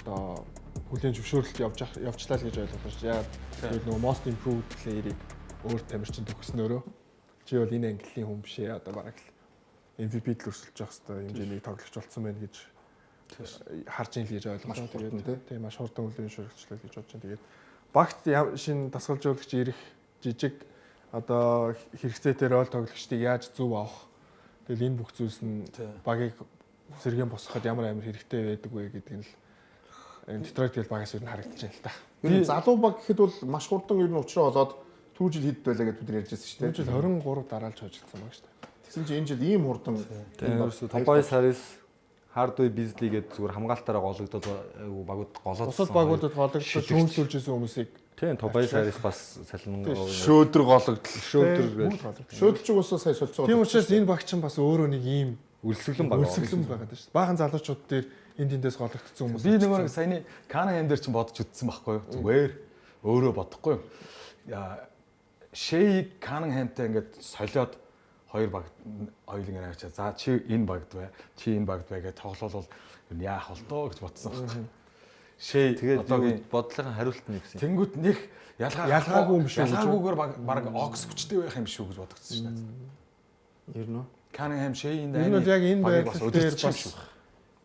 одоо хүлээн зөвшөөрөлт явчлаа л гэж ойлгож байна. Яг тэр нөгөө most improved player-ыг өөр тамирчин төгснөөрөө чи бол энэ ангиллын хүн биш ээ одоо бараг л MVP-д л өрсөлдөж явах хэвээр хэмжээний тоглогч болсон байна гэж харж ийн л гэж ойлгож байна. Тийм маш хурдан хүлээн зөвшөөрөлтчлээ гэж бодож байна. Тэгээд багт шинэ дасгалжуулагч ирэх жижиг одоо хэрэгцээтэй рол тоглогчдыг яаж зөв авах. Тэгэл энэ бүх зүйлс нь багийг сэргээн босгоход ямар амар хэрэгтэй байдаг вэ гэдэг нь л Детройт гэл багаас ер нь харагдаж байна л та. Ер нь залуу баг гэхэд бол маш хурдан ер нь уучраа болоод түрүү жил хэд байлаа гэж бид ярьж байсан шүү дээ. Түрүү жил 23 дараалж хожигдсан баг шүү дээ. Тэгсэн чинь энэ жил ийм хурдан Тэгээ ерөөсө Тобайс Харрис Hardway Beasley гэдэг зүгээр хамгаалтаараа гологдоод багууд голоод Бусад багуудад гологдож шүүмжлүүлж исэн хүмүүсийг тийм Тобайс Харрис бас салин Шөөдөр гологдол. шөөдөлч уусаа сая солилцоо. тийм учраас энэ багч нь бас өөрөө нэг ийм үлсгэлэн баг. үлсгэлэн байгаад байна шүү дээ. Баахан залуучууд дээр энд эндээс гологдсон хүмүүс. Би нэг саяны Канахэм дээр чинь бодож үзсэн байхгүй юу? Зүгээр өөрөө бодохгүй юу? Шей Канахэмтэй ингээд солиод хоёр баг хоёулын авчаа. За чи энэ багд бай. Чи энэ багд бай гэж тоглолол яах вэ доо гэж бодсон байхгүй. Шей Тэгээд одоогийн бодлогын хариулт нь гэсэн. тэнгуут нэг ялгаагүй юм шүү. ялгаагүйгээр баг окс хүчтэй байх юм шүү гэж бодогдсон шнэ. Ер нь Канахэм Шейн Энэ бол яг энэ бас байдлаар дээр өдөрч юм бас шүү.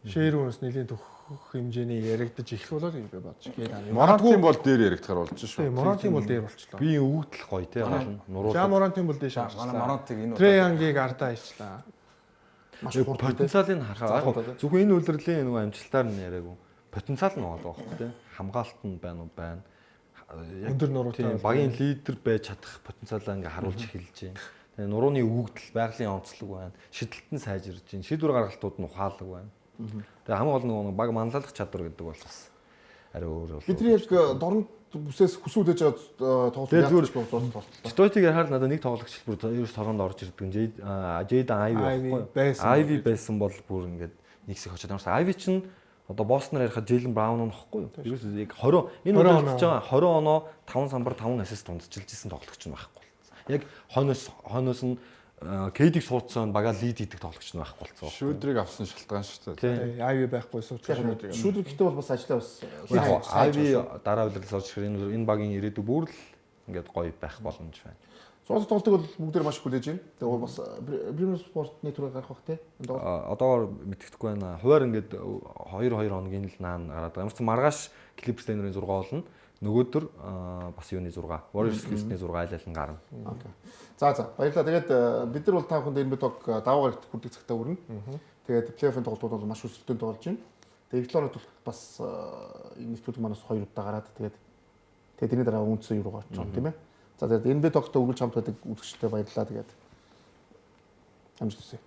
шээрүүнээс нэлийн төхөх хэмжээний яригдаж их болоо гэж би бодож байна. Моронтын бол дээр яригдахаар болж шүү. Тийм, Моронтын бол дээр болчлоо. Би өвгдөл гоё тий гол нуруу. Жа Моронтын бол дээр Манай шаарчлаа. Моронтыг энэ Треянгийг ардаа ичлаа. маш хурдан Потенциалыг харахаар зөвхөн энэ үйлрлийн нөгөө амжилтаар нь яриаггүй. Потенциал нь байгаа байхгүй тий. Хамгаалалт нь байна уу байна. Өндөр нуруутай. Тийм багийн лидер байж чадах потенциалаа ингээ харуулж эхэлж байна. Тэгээ нурууны өвгдөл, байгалийн онцлог байна. Шидэлтэн сайжирж байна. Шийдвэр гаргалтууд нь ухаалаг байна. Тэгээ хамгийн гол нь баг манлайлах чадвар гэдэг бол бас арай өөр бол. бидний яг дорн бүсээс хүсүүлж байгаа тоглолт болчихлоо. Стотиг хараад надад нэг тоглогч бүр ерөөс тогоонд орж ирдэг. Jade Ivy байсан. Ivy байсан бол бүр ингээд нэг хэсэг очоод байна. Ivy чинь одоо Бостоноор ярихад Jalen Brown нөхгүй юу? Ерөөс яг 20 энэ удаа болж байгаа 20 оноо 5 самбар 5 ассист дундчилжсэн тоглогч нь байхгүй. Яг хойноос нь KD-г суудсан бага лид хийдэг тоглогч нь байхгүй болсон. Шөөдрийг авсан шалтгаан шүү дээ. Айви байхгүй сууч. Шүүдэг гэхдээ бол бас ажиллаа бас Ivy дараа үлрээс орж ирэх энэ багийн ирээдүйг бүр л ингээд гоё байх боломж байна. Цоос тоглолтыг бол бүгд маш хүлээж байна. Тэгээ бас Premier Sport-ны түрээ гарах бах тий. Одоогоор мэддэхгүй байна. Хуваар ингээд 2 хоногийн л наан гараад байгаа. Ямар ч маргааш Clippers Denver-ийн 6 болно. Нөгөөдөр бас юуны 6, Warriors-ийн 6 айлал нь гарна. Окей. За баярлалаа. Тэгээд бид нар бол та бүхэнд энэ битог даваа гарагт хүрдэг цагтаа хүрнэ. Тэгээд плей-оффын тоглолтууд бол маш өсөлтөнд болж байна. Тэгээд Эглонод бол бас энэ студид манаас 2 удаа гараад тэгээд тэрний дараа үндсэн юу гарч байгаа тийм ээ. За тэгээд энэ битогтой үргэлж хамт байдаг үзэгчтэй баярлалаа. Тэгээд амжилт хүсье.